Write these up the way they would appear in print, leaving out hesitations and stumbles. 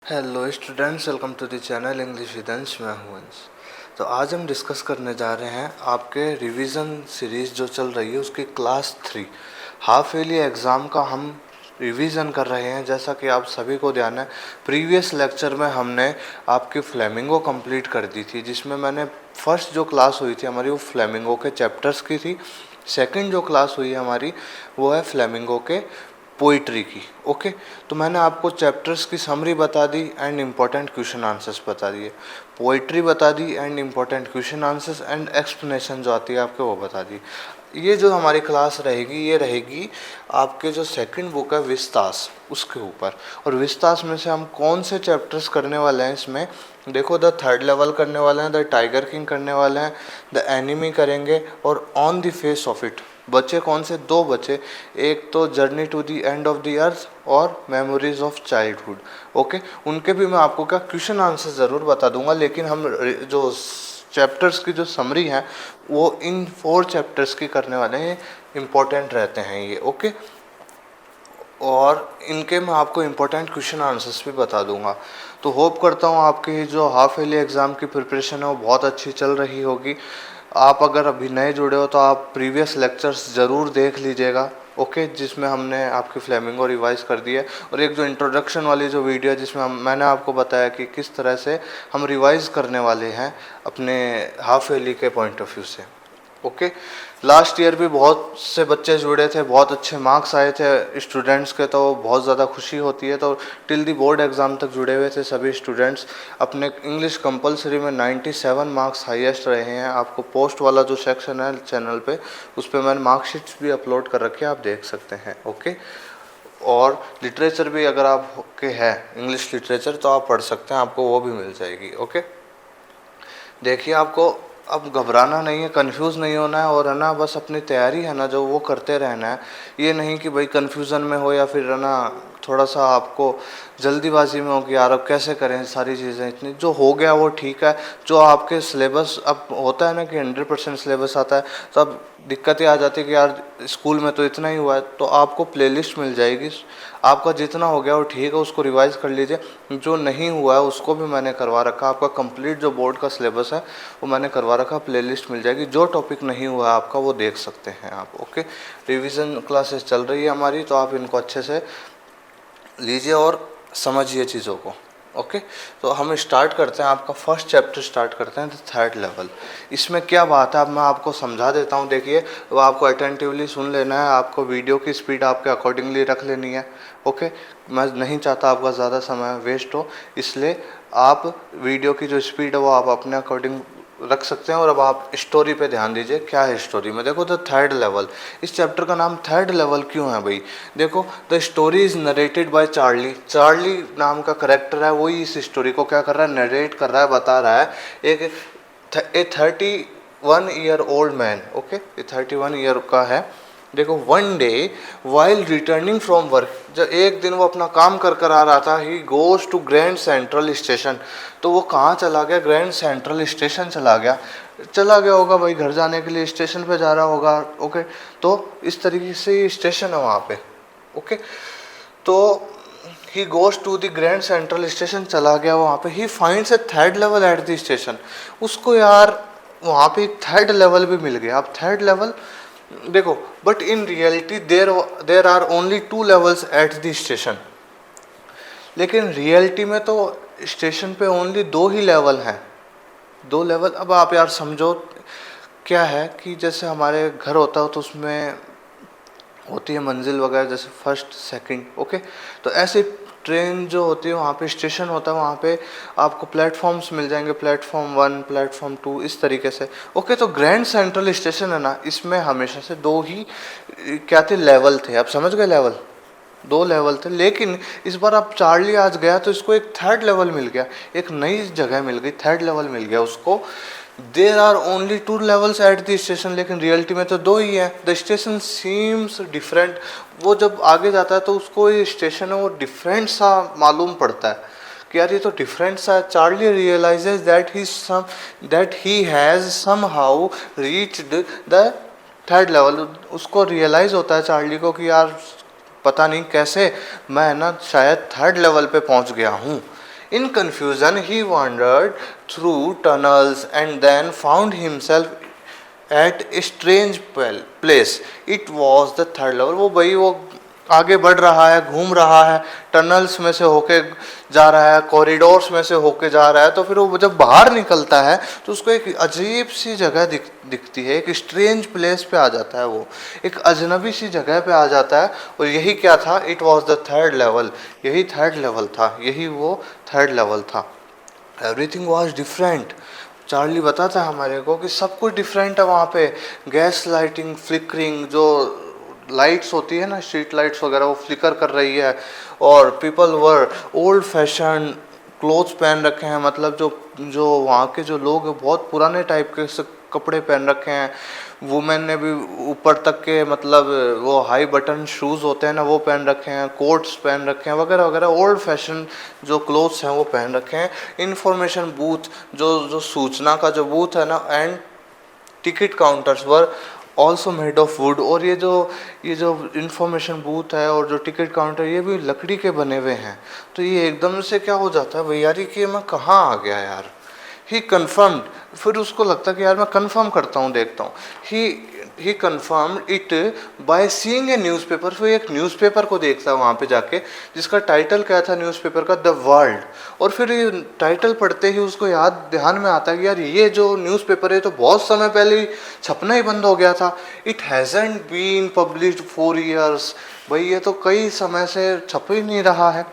Hello students, welcome to the channel English with Ansh. मैं हूं अंश। तो आज हम डिस्कस करने जा रहे हैं आपके रिवीजन सीरीज़ जो चल रही है उसकी क्लास 3 हाफ ईयरली एग्ज़ाम का हम रिवीजन कर रहे हैं। जैसा कि आप सभी को ध्यान है, प्रीवियस लेक्चर में हमने आपकी फ्लेमिंगो कंप्लीट कर दी थी, जिसमें मैंने फर्स्ट जो क्लास हुई थी हमारी वो फ्लेमिंगो के चैप्टर्स की थी। सेकंड जो क्लास हुई है हमारी वो है फ्लेमिंगो के पोइट्री की। ओके, तो मैंने आपको चैप्टर्स की समरी बता दी एंड इम्पोर्टेंट क्वेश्चन आंसर्स बता दिए, पोइट्री बता दी and important question answers and explanation जो आती है आपके वो बता दी। ये जो हमारी क्लास रहेगी ये रहेगी आपके जो सेकंड बुक है विस्तास उसके ऊपर। और विस्तास में से हम कौन से चैप्टर्स करने वाले हैं इसमें देखो, द थर्ड लेवल करने वाले हैं, द टाइगर किंग करने वाले हैं, द एनिमी करेंगे और on the face of it. बचे कौन से? दो बचे, एक तो journey to the end of the earth और मेमोरीज ऑफ चाइल्डहुड। ओके, उनके भी मैं आपको क्या क्वेश्चन आंसर ज़रूर बता दूंगा, लेकिन हम जो चैप्टर्स की जो समरी है वो इन 4 चैप्टर्स की करने वाले हैं, इम्पोर्टेंट रहते हैं ये। ओके, और इनके मैं आपको इम्पोर्टेंट क्वेश्चन आंसर्स भी बता दूंगा। तो होप करता हूँ आपकी जो हाफ ईयरली एग्ज़ाम की प्रिपरेशन है वो बहुत अच्छी चल रही होगी। आप अगर अभी नए जुड़े हो तो आप प्रीवियस लेक्चर्स ज़रूर देख लीजिएगा। ओके, जिसमें हमने आपकी फ्लेमिंगो रिवाइज कर दी है, और एक जो इंट्रोडक्शन वाली जो वीडियो है जिसमें मैंने आपको बताया कि किस तरह से हम रिवाइज करने वाले हैं अपने हाफ ईयरली के पॉइंट ऑफ व्यू से। ओके, लास्ट ईयर भी बहुत से बच्चे जुड़े थे, बहुत अच्छे मार्क्स आए थे स्टूडेंट्स के, तो बहुत ज़्यादा खुशी होती है। तो टिल दी बोर्ड एग्ज़ाम तक जुड़े हुए थे सभी स्टूडेंट्स। अपने इंग्लिश कंपलसरी में 97 मार्क्स हाईएस्ट रहे हैं। आपको पोस्ट वाला जो सेक्शन है चैनल पे उस पर मैंने मार्कशीट्स भी अपलोड कर रखे हैं, आप देख सकते हैं। ओके, और लिटरेचर भी अगर आप के है इंग्लिश लिटरेचर तो आप पढ़ सकते हैं, आपको वो भी मिल जाएगी। ओके, देखिए आपको अब घबराना नहीं है, कंफ्यूज नहीं होना है, और है ना बस अपनी तैयारी है ना जो वो करते रहना है। ये नहीं कि भाई कंफ्यूजन में हो या फिर है ना थोड़ा सा आपको जल्दीबाजी में हो कि यार अब कैसे करें सारी चीज़ें। इतनी जो हो गया वो ठीक है। जो आपके सिलेबस अब होता है ना कि 100% सिलेबस आता है, तो अब दिक्कतें आ जाती है कि यार स्कूल में तो इतना ही हुआ है, तो आपको प्लेलिस्ट मिल जाएगी। आपका जितना हो गया वो ठीक है, उसको रिवाइज कर लीजिए। जो नहीं हुआ है उसको भी मैंने करवा रखा। आपका कंप्लीट जो बोर्ड का सिलेबस है वो मैंने करवा रखा, प्लेलिस्ट मिल जाएगी। जो टॉपिक नहीं हुआ है आपका वो देख सकते हैं आप। ओके, रिवीजन क्लासेस चल रही है हमारी, तो आप इनको अच्छे से लीजिए और समझिए चीज़ों को। ओके, तो हम स्टार्ट करते हैं, आपका फर्स्ट चैप्टर स्टार्ट करते हैं, द थर्ड लेवल। इसमें क्या बात है अब मैं आपको समझा देता हूँ। देखिए, वो आपको अटेंटिवली सुन लेना है, आपको वीडियो की स्पीड आपके अकॉर्डिंगली रख लेनी है। ओके, मैं नहीं चाहता आपका ज़्यादा समय वेस्ट हो, इसलिए आप वीडियो की जो स्पीड है वो आप अपने अकॉर्डिंग रख सकते हैं। और अब आप स्टोरी पे ध्यान दीजिए, क्या है स्टोरी में। देखो, द थर्ड लेवल, इस चैप्टर का नाम थर्ड लेवल क्यों है भाई? देखो, the story is narrated by Charlie. Charlie नाम का करेक्टर है, वही इस स्टोरी को क्या कर रहा है, नरेट कर रहा है, बता रहा है। एक 31 ईयर ओल्ड मैन, ओके, ये 31 ईयर का है। देखो, one day while returning from work, जब एक दिन वो अपना काम कर कर आ रहा था, he goes to Grand Central Station. तो वो कहाँ चला गया? ग्रैंड सेंट्रल स्टेशन चला गया होगा भाई, घर जाने के लिए स्टेशन पे जा रहा होगा। ओके, तो इस तरीके से स्टेशन है वहाँ पे। ओके, तो he goes to the Grand Central Station, चला गया वहाँ पे। He finds a third level at the station. उसको यार वहाँ पे एक थर्ड लेवल भी मिल गया। अब थर्ड लेवल देखो, but in reality there are only 2 levels at the station. लेकिन रियलिटी में तो स्टेशन पे ओनली 2 ही लेवल हैं, 2 लेवल। अब आप यार समझो, क्या है कि जैसे हमारे घर होता हो तो उसमें होती है मंजिल वगैरह, जैसे फर्स्ट सेकंड। ओके, तो ऐसे ट्रेन जो होती है वहाँ पे स्टेशन होता है, वहाँ पे आपको प्लेटफॉर्म्स मिल जाएंगे, प्लेटफॉर्म 1, प्लेटफॉर्म 2, इस तरीके से। ओके, तो ग्रैंड सेंट्रल स्टेशन है ना, इसमें हमेशा से 2 ही क्या थे, लेवल थे। आप समझ गए, लेवल 2 लेवल थे। लेकिन इस बार अब चार्ली आज गया तो इसको एक थर्ड लेवल मिल गया, एक नई जगह मिल गई, थर्ड लेवल मिल गया उसको। There are only 2 levels at the station, लेकिन रियलिटी में तो 2 ही है। The station seems different. वो जब आगे जाता है तो उसको ये स्टेशन है वो डिफरेंट सा मालूम पड़ता है कि यार ये तो डिफरेंट सा है। Charlie realises that he has somehow reached the third level. उसको रियलाइज़ होता है चार्ली को कि यार पता नहीं कैसे मैं ना शायद थर्ड लेवल पे पहुंच गया हूँ। In confusion, he wandered through tunnels and then found himself at a strange place. It was the third level. वो आगे बढ़ रहा है, घूम रहा है, टनल्स में से होके जा रहा है, कॉरिडोर्स में से होके जा रहा है, तो फिर वो जब बाहर निकलता है तो उसको एक अजीब सी जगह दिखती है, एक स्ट्रेंज प्लेस पे आ जाता है, वो एक अजनबी सी जगह पे आ जाता है। और यही क्या था? It was the third level. यही थर्ड लेवल था, यही वो थर्ड लेवल था। Everything was different. चार्ली बताता है हमारे को कि सब कुछ डिफरेंट है वहाँ पे। गैस लाइटिंग, फ्लिकरिंग, जो लाइट्स होती है ना, स्ट्रीट लाइट्स वगैरह, वो फ्लिकर कर रही है। और people were old fashion clothes पहन रखे हैं, मतलब जो जो वहाँ के जो लोग हैं बहुत पुराने टाइप के कपड़े पहन रखे हैं। वुमेन ने भी ऊपर तक के, मतलब वो हाई बटन शूज़ होते हैं ना, वो पहन रखे हैं, कोट्स पहन रखे हैं वगैरह वगैरह। ओल्ड फैशन जो क्लोथ्स हैं वो पहन रखे हैं। इंफॉर्मेशन बूथ, जो जो सूचना का जो बूथ है ना, and ticket counters were also made of would. और ये जो इंफॉर्मेशन बूथ है और जो टिकट काउंटर, ये भी लकड़ी के बने हुए हैं। तो ये एकदम से क्या हो जाता है भैया कि मैं कहाँ आ गया यार। ही कन्फर्म्ड, फिर उसको लगता है कि यार मैं कन्फर्म करता हूँ, देखता हूँ। He confirmed it by seeing a newspaper. फिर एक न्यूज़पेपर को देखता है वहाँ पे जाके, जिसका टाइटल क्या था न्यूज़पेपर का? The world. और फिर ये टाइटल पढ़ते ही उसको ध्यान में आता है कि यार ये जो न्यूज़पेपर है तो बहुत समय पहले ही छपना ही बंद हो गया था। It hasn't been published 4 years। भाई ये तो कई समय से छप ही नहीं रहा है।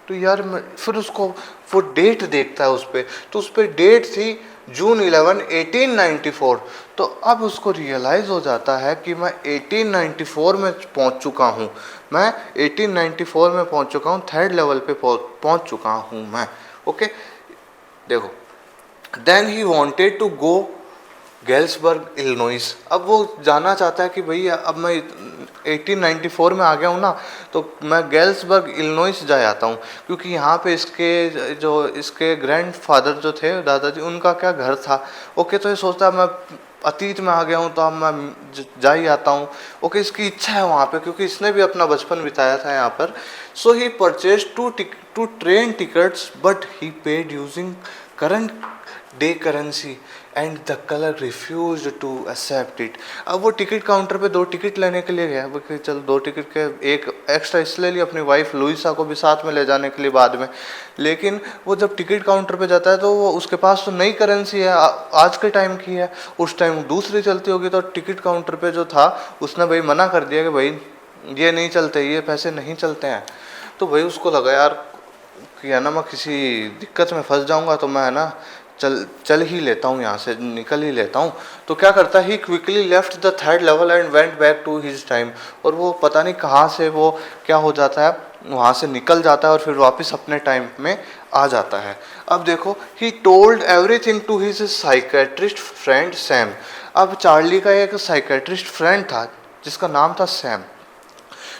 तो यार फिर उसको वो डेट देखता है उस पर, तो उस पर डेट थी जून 11, 1894। तो अब उसको रियलाइज़ हो जाता है कि मैं 1894 में पहुंच चुका हूं। मैं 1894 में पहुंच चुका हूं, थर्ड लेवल पे पहुंच चुका हूं मैं। ओके, देखो, then he wanted to go Galesburg Illinois. अब वो जानना चाहता है कि भैया अब मैं 1894 में आ गया हूँ ना, तो मैं गैल्सबर्ग इलिनॉइस जा आता हूँ, क्योंकि यहाँ पे इसके ग्रैंडफादर जो थे, दादाजी, उनका क्या घर था। ओके, तो ये सोचता है मैं अतीत में आ गया हूँ तो अब मैं जा ही आता हूँ। ओके, इसकी इच्छा है वहाँ पे, क्योंकि इसने भी अपना बचपन बिताया था यहाँ पर। So he purchase two train tickets but he paid using current day currency and the clerk refuse to accept it. अब वो टिकट काउंटर पे 2 टिकट लेने के लिए गया, वो कि चल 2 टिकट के एक एक्स्ट्रा इसलिए लिए अपनी वाइफ लुइसा को भी साथ में ले जाने के लिए बाद में। लेकिन वो जब टिकट काउंटर पे जाता है तो वो उसके पास तो नई करेंसी है, आज के टाइम की है, उस टाइम दूसरी चलती होगी। तो टिकट काउंटर पे जो था उसने भाई मना कर दिया कि भाई ये नहीं चलते, ये पैसे नहीं चलते हैं। तो भाई उसको लगा यार कि है ना मैं किसी दिक्कत में फंस जाऊँगा, तो मैं है ना चल ही लेता हूँ, यहाँ से निकल ही लेता हूँ। तो क्या करता है, he quickly left the third level and went back to his time. और वो पता नहीं कहाँ से वो क्या हो जाता है, वहाँ से निकल जाता है और फिर वापस अपने टाइम में आ जाता है। अब देखो, he told everything to his psychiatrist friend Sam. अब चार्ली का एक साइकेट्रिस्ट फ्रेंड था जिसका नाम था सैम।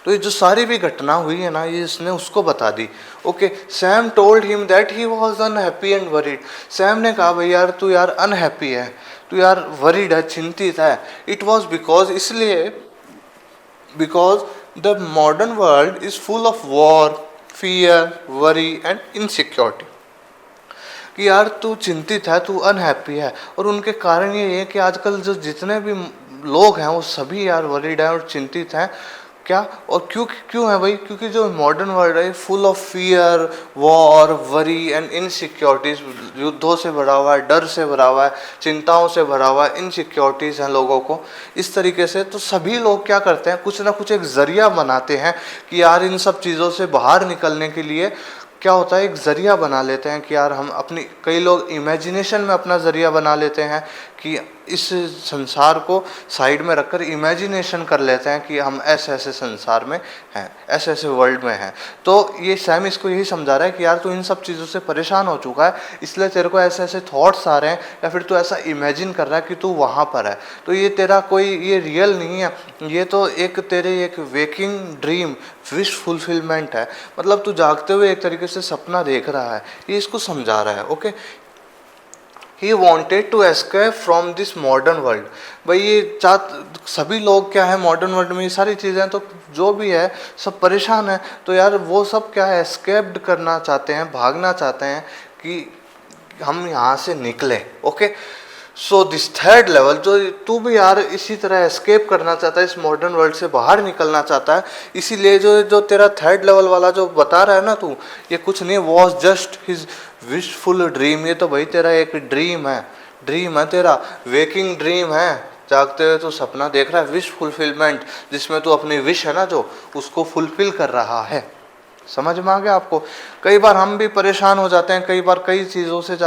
तो ये जो सारी भी घटना हुई है ना, ये इसने उसको बता दी। Okay, Sam told him that he was unhappy and worried. Sam ने कहा भाई यार तू यार अनहैप्पी है, तू यार वरीड है, चिंतित है। इट वाज बिकॉज, इसलिए because the modern world is full of war, fear, worry and insecurity. कि यार तू चिंतित है, तू अनहैप्पी है, और उनके कारण ये है कि आजकल जो जितने भी लोग हैं वो सभी यार वरीड हैं और चिंतित हैं। क्या और क्यों है भाई? क्योंकि जो मॉडर्न वर्ल्ड है full of fear, war, worry and insecurities, युद्धों से भरा हुआ है, डर से भरा हुआ है, चिंताओं से भरा हुआ है, इनसिक्योरिटीज हैं लोगों को। इस तरीके से तो सभी लोग क्या करते हैं, कुछ ना कुछ एक जरिया बनाते हैं कि यार इन सब चीज़ों से बाहर निकलने के लिए क्या होता है, एक ज़रिया बना लेते हैं कि यार हम अपनी, कई लोग इमेजिनेशन में अपना ज़रिया बना लेते हैं कि इस संसार को साइड में रखकर इमेजिनेशन कर लेते हैं कि हम ऐसे ऐसे संसार में हैं, ऐसे ऐसे वर्ल्ड में हैं। तो ये सैम इसको यही समझा रहा है कि यार तू इन सब चीज़ों से परेशान हो चुका है, इसलिए तेरे को ऐसे ऐसे थॉट्स आ रहे हैं, या फिर तू ऐसा इमेजिन कर रहा है कि तू वहाँ पर है। तो ये तेरा कोई ये रियल नहीं है, ये तो एक तेरे एक वेकिंग ड्रीम, विश फुलफिलमेंट है। मतलब तू जागते हुए एक तरीके से सपना देख रहा है, ये इसको समझा रहा है। Okay, he wanted to escape from this modern world. भाई ये सभी लोग क्या है मॉडर्न वर्ल्ड में ये सारी चीज़ें तो जो भी है सब परेशान है, तो यार वो सब क्या है एस्केप्ड करना चाहते हैं, भागना चाहते हैं कि हम यहाँ से निकले। Okay, so this third level, जो तू भी यार इसी तरह एस्केप करना चाहता है, इस मॉडर्न वर्ल्ड से बाहर निकलना चाहता है, इसीलिए जो जो तेरा थर्ड लेवल वाला जो बता रहा है ना तू, ये कुछ नहीं, was just his wishful dream. ये तो भाई तेरा एक ड्रीम है तेरा, वेकिंग ड्रीम है, जागते हुए तो सपना देख रहा है, विश फुलफिलमेंट, जिसमें तू अपनी विश है ना जो उसको फुलफिल कर रहा है। समझ में आ गया आपको? कई बार हम भी परेशान हो जाते हैं, कई बार कई चीज़ों से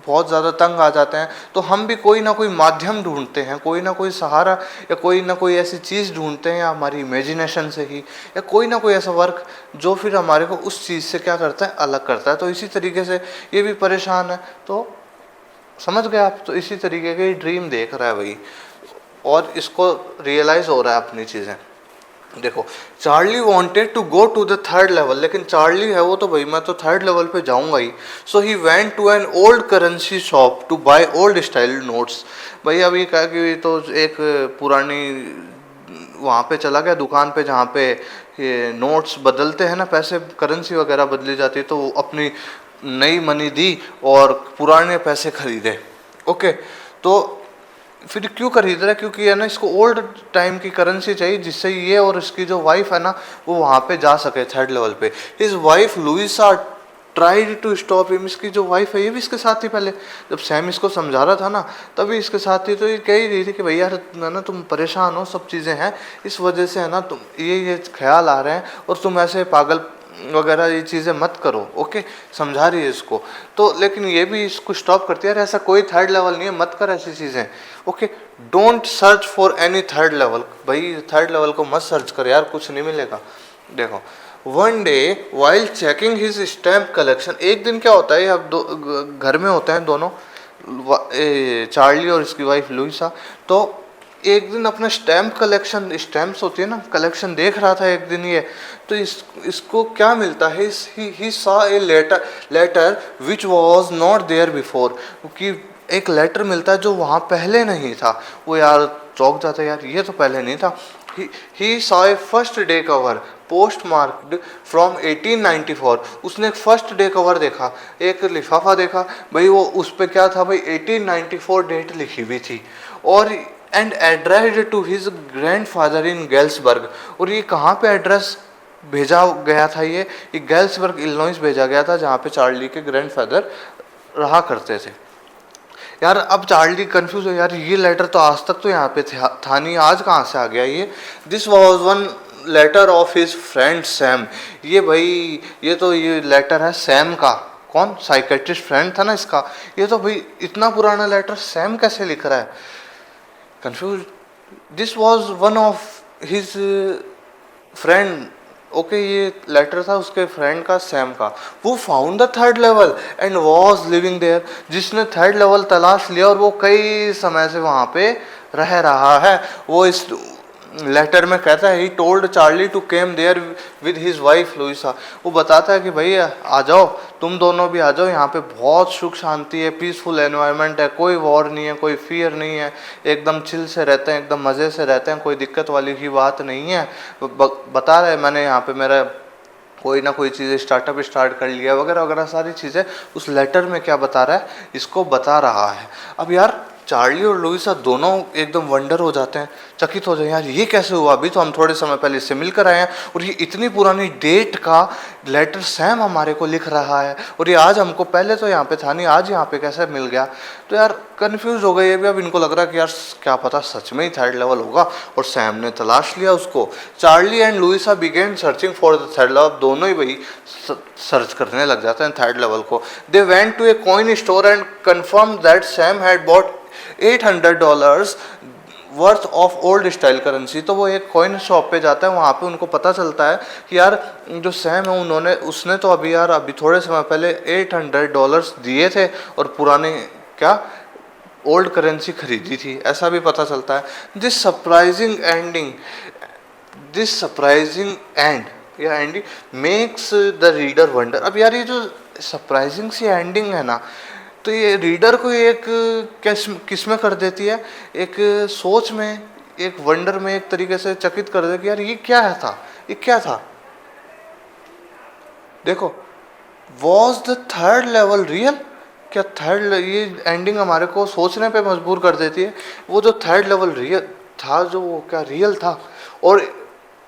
बहुत ज़्यादा तंग आ जाते हैं, तो हम भी कोई ना कोई माध्यम ढूंढते हैं, कोई ना कोई सहारा या कोई ना कोई ऐसी चीज़ ढूंढते हैं, या हमारी इमेजिनेशन से ही, या कोई ना कोई ऐसा वर्क जो फिर हमारे को उस चीज़ से क्या करता है, अलग करता है। तो इसी तरीके से ये भी परेशान है, तो समझ गए आप? तो इसी तरीके के ड्रीम देख रहा है भाई, और इसको रियलाइज़ हो रहा है अपनी चीज़ें। देखो, Charlie wanted to go to the third level, लेकिन चार्ली है वो तो भाई मैं तो थर्ड लेवल पे जाऊंगा ही। So he went to an old currency shop to buy old style notes. भाई अभी कहा कि तो एक पुरानी वहाँ पे चला गया दुकान पे, जहाँ पे ये नोट्स बदलते हैं ना, पैसे करेंसी वगैरह बदली जाती है, तो वो अपनी नई मनी दी और पुराने पैसे खरीदे। ओके, तो फिर क्यों खरीद रहा है? क्योंकि है ना इसको ओल्ड टाइम की करेंसी चाहिए, जिससे ये और इसकी जो वाइफ है ना वो वहाँ पे जा सके थर्ड लेवल पे। His wife Luisa tried to stop him. इसकी जो वाइफ है ये भी इसके साथ ही, पहले जब सैम इसको समझा रहा था ना तभी इसके साथ ही, तो ये कह ही रही थी कि भैया ना तुम परेशान हो, सब चीज़ें हैं इस वजह से है ना, तुम ये ख्याल आ रहे हैं और तुम ऐसे पागल वगैरह ये चीज़ें मत करो। ओके, समझा रही है इसको, तो लेकिन ये भी इसको स्टॉप करती है, ऐसा कोई थर्ड लेवल नहीं है, मत कर ऐसी चीज़ें। Okay, don't search for any third level. भाई थर्ड लेवल को मत सर्च कर यार, कुछ नहीं मिलेगा। देखो, one day while checking his stamp collection, एक दिन क्या होता है, अब घर में होते हैं दोनों, चार्ली और इसकी वाइफ लुइसा, तो एक दिन अपना स्टैम्प कलेक्शन, स्टैम्प्स होती है ना, कलेक्शन देख रहा था एक दिन ये, तो इसको क्या मिलता है, he saw a letter which was not there before, कि एक लेटर मिलता है जो वहाँ पहले नहीं था। वो यार चौंक जाता है, यार ये तो पहले नहीं था। ही saw A first day cover post marked from 1894। उसने एक फर्स्ट डे कवर देखा, एक लिफाफा देखा, भाई वो उस पर क्या था भाई, 1894 डेट लिखी हुई थी, और and addressed to his grandfather in Galesburg. और ये कहाँ पे एड्रेस भेजा गया था, ये गैल्सबर्ग इलिनॉइस भेजा गया था, जहाँ पे चार्ली के ग्रैंडफादर रहा करते थे। यार अब चार्ली कंफ्यूज हो, यार ये लेटर तो आज तक तो यहाँ पे था नहीं, आज कहाँ से आ गया ये? This was one letter of his friend Sam. ये भाई ये लेटर है सैम का। कौन? साइकेट्रिस्ट फ्रेंड था ना इसका। ये तो भाई इतना पुराना लेटर सैम कैसे लिख रहा है? Confuse. This was one of his friend. Okay, ये लेटर था उसके फ्रेंड का, सैम का। वो found the third level and was living there, जिसने थर्ड लेवल तलाश लिया और वो कई समय से वहाँ पे रह रहा है। वो इस लेटर में कहता है, he told Charlie to came there with his wife Luisa. वो बताता है कि भाई आ जाओ, तुम दोनों भी आ जाओ, यहाँ पे बहुत सुख शांति है, पीसफुल एनवायरनमेंट है, कोई वॉर नहीं है, कोई फियर नहीं है, एकदम चिल से रहते हैं, एकदम मज़े से रहते हैं, कोई दिक्कत वाली की बात नहीं है। बता रहे मैंने यहाँ पे मेरा कोई ना कोई चीज़ें स्टार्टअप स्टार्ट कर लिया वगैरह वगैरह सारी चीज़ें उस लेटर में क्या बता रहा है, इसको बता रहा है। अब यार चार्ली और लुइसा दोनों एकदम वंडर हो जाते हैं, चकित हो जाए, यार ये कैसे हुआ, अभी तो हम थोड़े समय पहले इससे मिलकर आए हैं और ये इतनी पुरानी डेट का लेटर सैम हमारे को लिख रहा है, और ये आज हमको, पहले तो यहाँ पे था नहीं, आज यहाँ पे कैसे मिल गया? तो यार कंफ्यूज हो गए ये भी। अब इनको लग रहा है कि यार क्या पता सच में ही थर्ड लेवल होगा, और सैम ने तलाश लिया उसको। Charlie and Luisa began searching for the third level. दोनों ही भाई सर्च करने लग जाते हैं थर्ड लेवल को। They went to a coin store and confirm that Sam had bought $800 worth of old style currency. तो वो एक कॉइन शॉप पे जाता है, वहाँ पे उनको पता चलता है कि यार जो सैम है उसने तो अभी थोड़े समय पहले $800 दिए थे और पुराने क्या ओल्ड करेंसी खरीदी थी, ऐसा भी पता चलता है। दिस सरप्राइजिंग एंड या ending makes the reader wonder. अब यार ये जो सरप्राइजिंग सी एंडिंग है ना, तो ये रीडर को एक किस में कर देती है, एक सोच में, एक वंडर में, एक तरीके से चकित कर दे कि यार ये क्या है था, ये क्या था। देखो, was the third level real, क्या थर्ड, ये एंडिंग हमारे को सोचने पे मजबूर कर देती है, वो जो थर्ड लेवल रियल था, जो वो क्या रियल था, और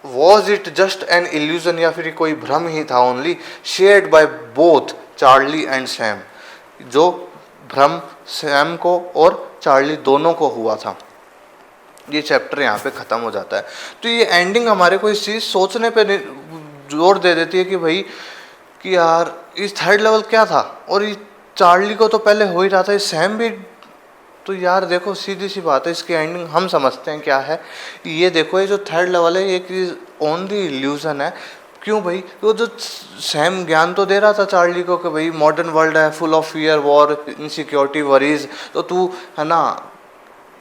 was it just an illusion, या फिर कोई भ्रम ही था, only shared by both Charlie and Sam, जो भ्रम सैम को और चार्ली दोनों को हुआ था। ये चैप्टर यहाँ पे ख़त्म हो जाता है। तो ये एंडिंग हमारे को इस चीज़ सोचने पे जोर दे देती है कि भाई कि यार इस थर्ड लेवल क्या था, और ये चार्ली को तो पहले हो ही रहा था, ये सैम भी, तो यार देखो सीधी सी बात है, इसकी एंडिंग हम समझते हैं क्या है। ये देखो, ये जो थर्ड लेवल है, ये ओनली इल्यूजन है। क्यों भाई? वो जो सैम ज्ञान तो दे रहा था चार्ली को कि भाई मॉडर्न वर्ल्ड है, full of fear, war, insecurity, worries, तो तू है ना,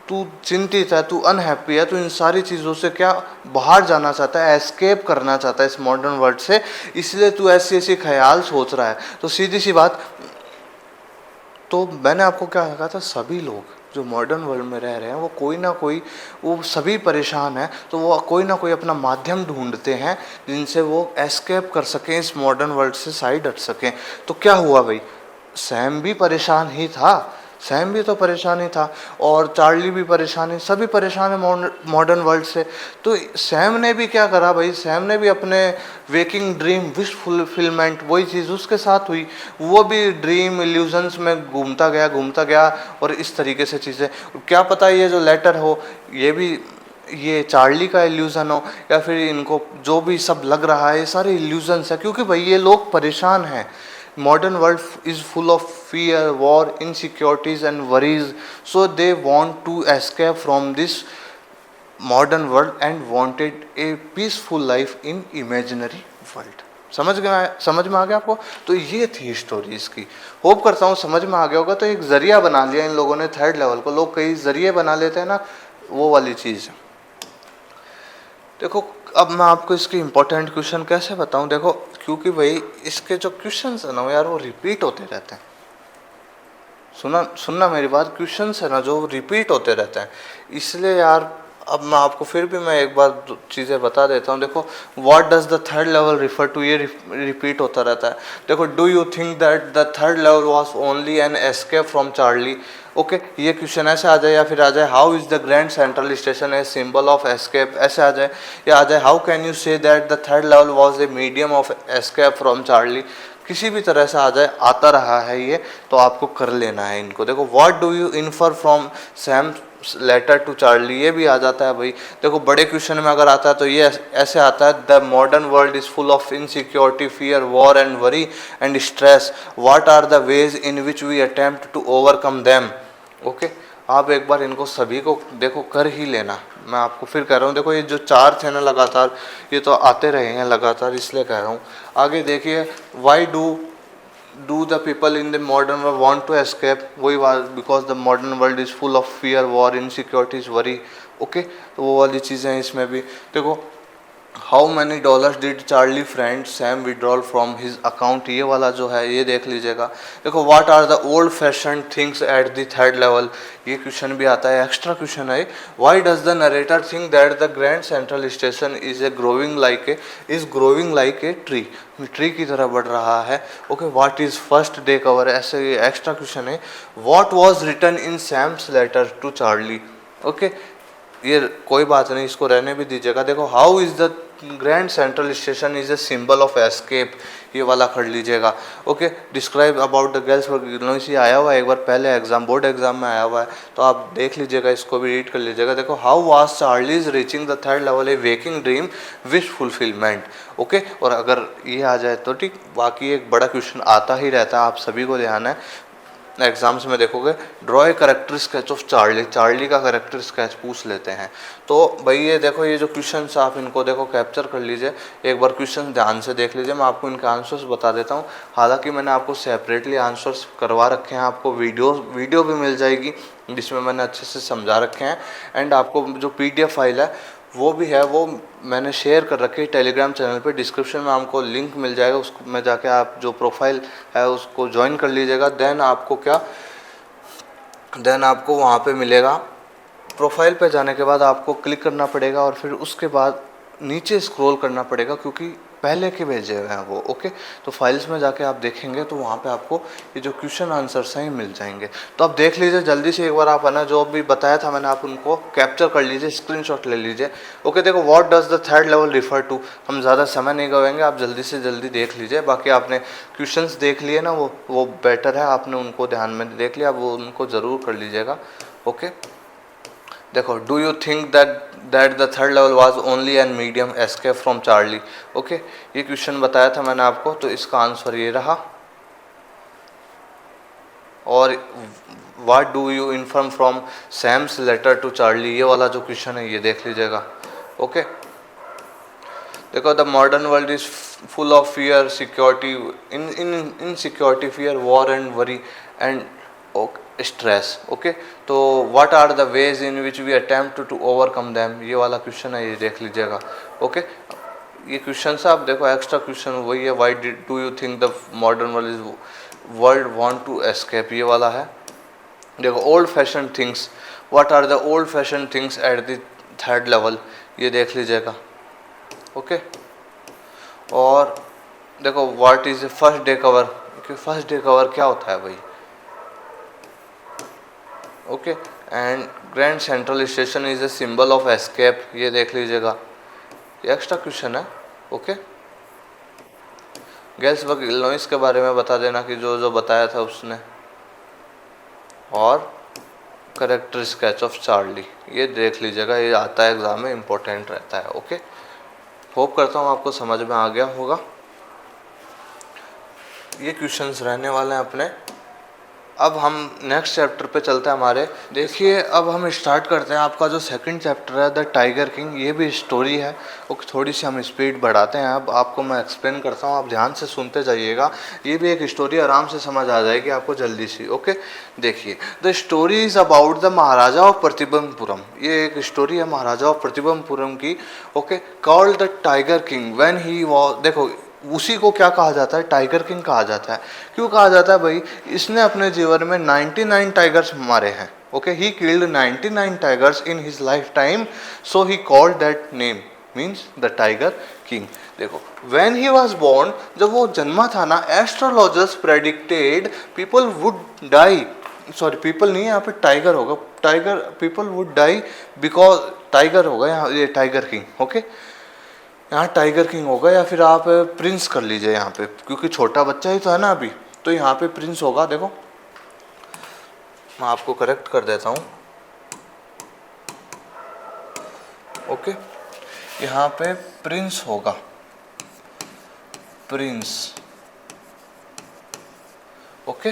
तू चिंतित है, तू अनहैप्पी है, तू इन सारी चीज़ों से क्या बाहर जाना चाहता है, एस्केप करना चाहता है इस मॉडर्न वर्ल्ड से, इसलिए तू ऐसी ऐसी ख्याल सोच रहा है। तो सीधी सी बात, तो मैंने आपको क्या कहा था, सभी लोग जो मॉडर्न वर्ल्ड में रह रहे हैं वो कोई ना कोई, वो सभी परेशान हैं, तो वो कोई ना कोई अपना माध्यम ढूंढते हैं जिनसे वो एस्केप कर सकें, इस मॉडर्न वर्ल्ड से साइड हट सकें। तो क्या हुआ भाई, सैम भी परेशान ही था, सैम भी तो परेशान ही था, और चार्ली भी परेशान है, सभी परेशान है मॉडर्न वर्ल्ड से। तो सैम ने भी क्या करा भाई, सैम ने भी अपने वेकिंग ड्रीम, विश फुलफिलमेंट, वही चीज़ उसके साथ हुई, वो भी ड्रीम इल्यूजन्स में घूमता गया, और इस तरीके से चीज़ें, क्या पता ये जो लेटर हो ये भी ये चार्ली का इल्यूज़न हो, या फिर इनको जो भी सब लग रहा है ये सारे इल्यूजन्स है, क्योंकि भाई ये लोग परेशान हैं। Modern world is full of fear, war, insecurities and worries, so they want to escape from this modern world and wanted a peaceful life in imaginary world. समझ में आ गया आपको? तो ये थी स्टोरी इसकी। होप करता हूँ समझ में आ गया होगा। तो एक जरिया बना लिया इन लोगों ने थर्ड लेवल को, लोग कई जरिए बना लेते हैं ना, वो वाली चीज़। देखो अब मैं आपको इसकी इम्पोर्टेंट क्वेश्चन कैसे बताऊं, देखो क्योंकि भाई इसके जो क्वेश्चंस है ना यार वो रिपीट होते रहते हैं। सुनना मेरी बात, क्वेश्चंस है ना जो रिपीट होते रहते हैं, इसलिए यार अब मैं आपको फिर भी मैं एक बार चीज़ें बता देता हूँ। देखो, what does the third level refer to, ये रिपीट होता रहता है। देखो, do you think that the third level was only an escape from Charlie, okay, ये क्वेश्चन ऐसे आ जाए, या फिर आ जाए how is the Grand Central Station a symbol of escape, ऐसे आ जाए, या आ जाए how can you say that the third level was a medium of escape from Charlie. किसी भी तरह से आ जाए, आता रहा है ये, तो आपको कर लेना है इनको। देखो, what do you infer from Sam letter to Charlie, ये भी आ जाता है भाई। देखो बड़े क्वेश्चन में अगर आता है तो ये ऐसे आता है, the modern world is full of insecurity, fear, war and worry and stress, what are the ways in which we attempt to overcome them. Okay, आप एक बार इनको सभी को देखो कर ही लेना। मैं आपको फिर कह रहा हूँ, देखो ये जो चार थे ना लगातार, ये तो आते रहे हैं लगातार, इसलिए कह रहा हूँ। आगे देखिए, Y do the people in the modern world want to escape, वही बात, because the modern world is full of fear, war, insecurities, worry, okay, तो वो वाली चीज़ें हैं इसमें भी। देखो, how many dollars did Charlie friend Sam withdrawal from his account, ये वाला जो है ये देख लीजिएगा। देखो, what are the old fashion things at the third level, ये क्वेश्चन भी आता है, एक्स्ट्रा क्वेश्चन है। Why does the narrator think that the Grand Central Station is growing like a tree की तरह बढ़ रहा है। Okay, what is first day cover, ऐसे एक्स्ट्रा क्वेश्चन है। What was written in Sam's letter to Charlie, okay, ये कोई बात नहीं, इसको रहने भी दीजिएगा। देखो, how is the Grand Central Station is a symbol of escape, ये वाला कर लीजिएगा। Okay, describe about the girls Illinois, ये आया हुआ है एक बार पहले एग्जाम, बोर्ड एग्जाम में आया हुआ है, तो आप देख लीजिएगा, इसको भी रीड कर लीजिएगा। देखो, how was Charlie's reaching the third level A waking dream wish fulfilment, okay, और अगर ये आ जाए तो ठीक। बाकी एक बड़ा क्वेश्चन आता ही रहता है, आप सभी को ध्यान है, एग्जाम्स में देखोगे, draw a character sketch of Charlie का करेक्टर स्केच पूछ लेते हैं। तो भाई ये देखो, ये जो क्वेश्चन आप इनको देखो कैप्चर कर लीजिए, एक बार क्वेश्चन ध्यान से देख लीजिए। मैं आपको इनके आंसर्स बता देता हूँ, हालांकि मैंने आपको सेपरेटली आंसर्स करवा रखे हैं, आपको वीडियो भी मिल जाएगी जिसमें मैंने अच्छे से समझा रखे हैं, एंड आपको जो PDF फाइल है वो भी है, वो मैंने शेयर कर रखी है टेलीग्राम चैनल पे, डिस्क्रिप्शन में आपको लिंक मिल जाएगा, उसको में जाके आप जो प्रोफाइल है उसको ज्वाइन कर लीजिएगा। देन आपको क्या देन आपको वहाँ पे मिलेगा, प्रोफाइल पे जाने के बाद आपको क्लिक करना पड़ेगा और फिर उसके बाद नीचे स्क्रॉल करना पड़ेगा क्योंकि पहले के भेजे हुए हैं वो। ओके, तो फाइल्स में जाके आप देखेंगे तो वहाँ पे आपको ये जो क्वेश्चन आंसर्स हैं ये मिल जाएंगे। तो आप देख लीजिए जल्दी से एक बार, आप है ना जो भी बताया था मैंने, आप उनको कैप्चर कर लीजिए, स्क्रीनशॉट ले लीजिए। ओके, देखो what does the third level refer to, हम ज़्यादा समय नहीं गवाएंगे, आप जल्दी से जल्दी देख लीजिए। बाकी आपने क्वेश्चंस देख लिए ना, वो बेटर है, आपने उनको ध्यान में देख लिया, वो उनको ज़रूर कर लीजिएगा। ओके, देखो, do you think that the third level was only and medium escape from Charlie. Okay, ये क्वेश्चन बताया था मैंने आपको, तो इसका आंसर ये रहा। और what do you inform from Sam's letter to Charlie, ये वाला जो क्वेश्चन है ये देख लीजिएगा। ओके, देखो, the modern world is full of fear, security, in security, fear, war and worry and stress. Okay, तो what are the ways in which we attempt to overcome them, ये वाला क्वेश्चन है, ये देख लीजिएगा। ओके, ये question आप देखो, एक्स्ट्रा क्वेश्चन वही है, why do you think the modern world want to escape, ये वाला है। देखो, old fashion things, what are the old fashion things at the third level, ये देख लीजिएगा। ओके, और देखो, what is first day cover, first day cover क्या होता है भाई। Okay, and Grand Central Station is a symbol of escape, ये देख लीजिएगा, ये एक्स्ट्रा क्वेश्चन है। ओके, गैल्सबर्ग इलिनॉइस के बारे में बता देना कि जो जो बताया था उसने, और करेक्टर स्केच ऑफ चार्ली, ये देख लीजिएगा, ये आता है एग्जाम में, इंपॉर्टेंट रहता है। ओके, होप करता हूँ आपको समझ में आ गया होगा। ये क्वेश्चंस रहने वाले हैं अपने। अब हम नेक्स्ट चैप्टर पे चलते हैं हमारे। देखिए, अब हम स्टार्ट करते हैं आपका जो सेकंड चैप्टर है, द टाइगर किंग। ये भी स्टोरी है, ओके, थोड़ी सी हम स्पीड बढ़ाते हैं। अब आपको मैं एक्सप्लेन करता हूँ, आप ध्यान से सुनते जाइएगा। ये भी एक स्टोरी आराम से समझ आ जाएगी आपको जल्दी सी। ओके, देखिए, the story is about the Maharaja of Pratibandapuram. ये एक स्टोरी है महाराजा ऑफ प्रतिबंधपुरम की। Okay, called the tiger king when he was, देखो उसी को क्या कहा जाता है, टाइगर किंग कहा जाता है। क्यों कहा जाता है भाई, इसने अपने जीवन में 99 टाइगर्स मारे हैं। Okay, he killed 99 tigers in his lifetime, so he called that name, means the tiger king. देखो, व्हेन ही वाज बोर्न, जब वो जन्मा था ना, astrologers predicted people would die, sorry people नहीं है यहाँ पे, टाइगर होगा, tiger, people would die because, tiger होगा यहाँ, ये टाइगर किंग। ओके, यहाँ टाइगर किंग होगा, या फिर आप प्रिंस कर लीजिए यहाँ पे, क्योंकि छोटा बच्चा ही तो है ना अभी, तो यहाँ पे प्रिंस होगा। देखो, मैं आपको करेक्ट कर देता हूँ। ओके, यहाँ पे प्रिंस होगा, प्रिंस। ओके,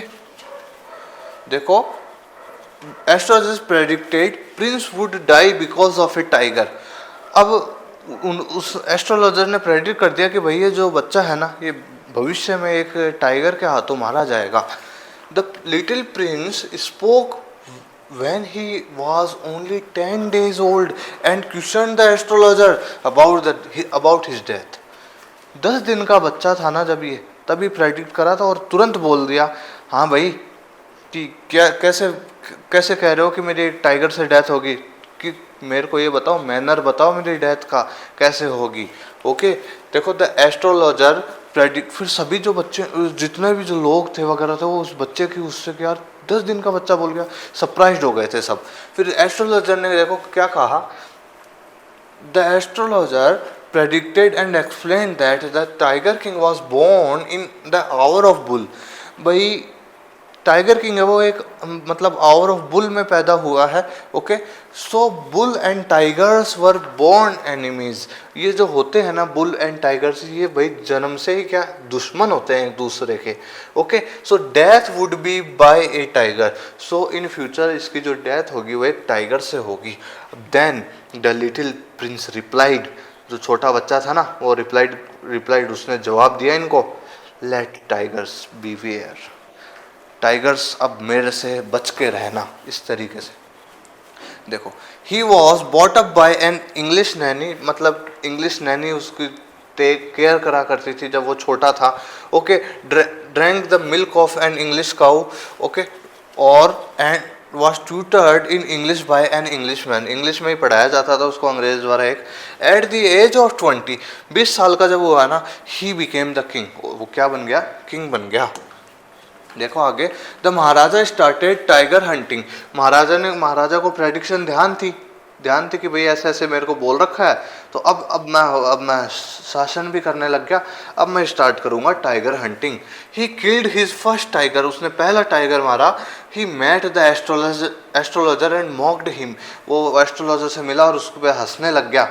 देखो, astrologers predicted prince would die because of a tiger. अब उस एस्ट्रोलॉजर ने प्रेडिक्ट कर दिया कि भाई ये जो बच्चा है ना, ये भविष्य में एक टाइगर के हाथों मारा जाएगा। The little Prince spoke when he was only 10 days old and questioned the astrologer about his death. 10 दिन का बच्चा था ना जब ये, तभी प्रेडिक्ट करा था और तुरंत बोल दिया, हाँ भाई, कि क्या, कैसे कैसे कह रहे हो कि मेरी टाइगर से डेथ होगी, कि मेरे को ये बताओ, मैनर बताओ मेरी डेथ का कैसे होगी। ओके, देखो, द एस्ट्रोलॉजर प्रेडिक्ट, फिर सभी जो बच्चे, जितने भी जो लोग थे वगैरह थे, वो उस बच्चे की, उससे यार 10 दिन का बच्चा बोल गया, सरप्राइज्ड हो गए थे सब। फिर एस्ट्रोलॉजर ने देखो क्या कहा, the astrologer predicted and explained that the tiger king was born in the hour of bull। भाई टाइगर किंग है वो एक, मतलब आवर ऑफ बुल में पैदा हुआ है। Okay, so bull and tigers were born enemies. ये जो होते हैं ना बुल एंड टाइगर्स, ये भाई जन्म से ही क्या दुश्मन होते हैं एक दूसरे के। Okay, so death would be by a tiger, so in future इसकी जो डेथ होगी वो एक टाइगर से होगी। Then the little prince replied, जो छोटा बच्चा था ना वो रिप्लाइड, उसने जवाब दिया इनको, लेट टाइगर्स बीवेयर, टाइगर्स अब मेरे से बच के रहना, इस तरीके से। देखो, he was bought up by an English Naini, मतलब इंग्लिश नैनी उसकी टेक केयर करा करती थी जब वो छोटा था। Okay, drank the milk of an English cow. Okay, और and was tutored in English by an Englishman. English में ही पढ़ाया जाता था उसको अंग्रेज द्वारा एक. At the age of 20, 20 साल का जब हुआ ना, he became the king. वो क्या बन गया? किंग बन गया. देखो आगे, the Maharaja started tiger hunting. Maharaja को प्रेडिक्शन ध्यान थी कि भाई ऐसे ऐसे मेरे को बोल रखा है, तो अब मैं शासन भी करने लग गया. अब मैं स्टार्ट करूंगा tiger hunting. He killed his first tiger. उसने पहला टाइगर मारा. He met the astrologer and mocked him. वो एस्ट्रोलॉजर से मिला और उसको पे हंसने लग गया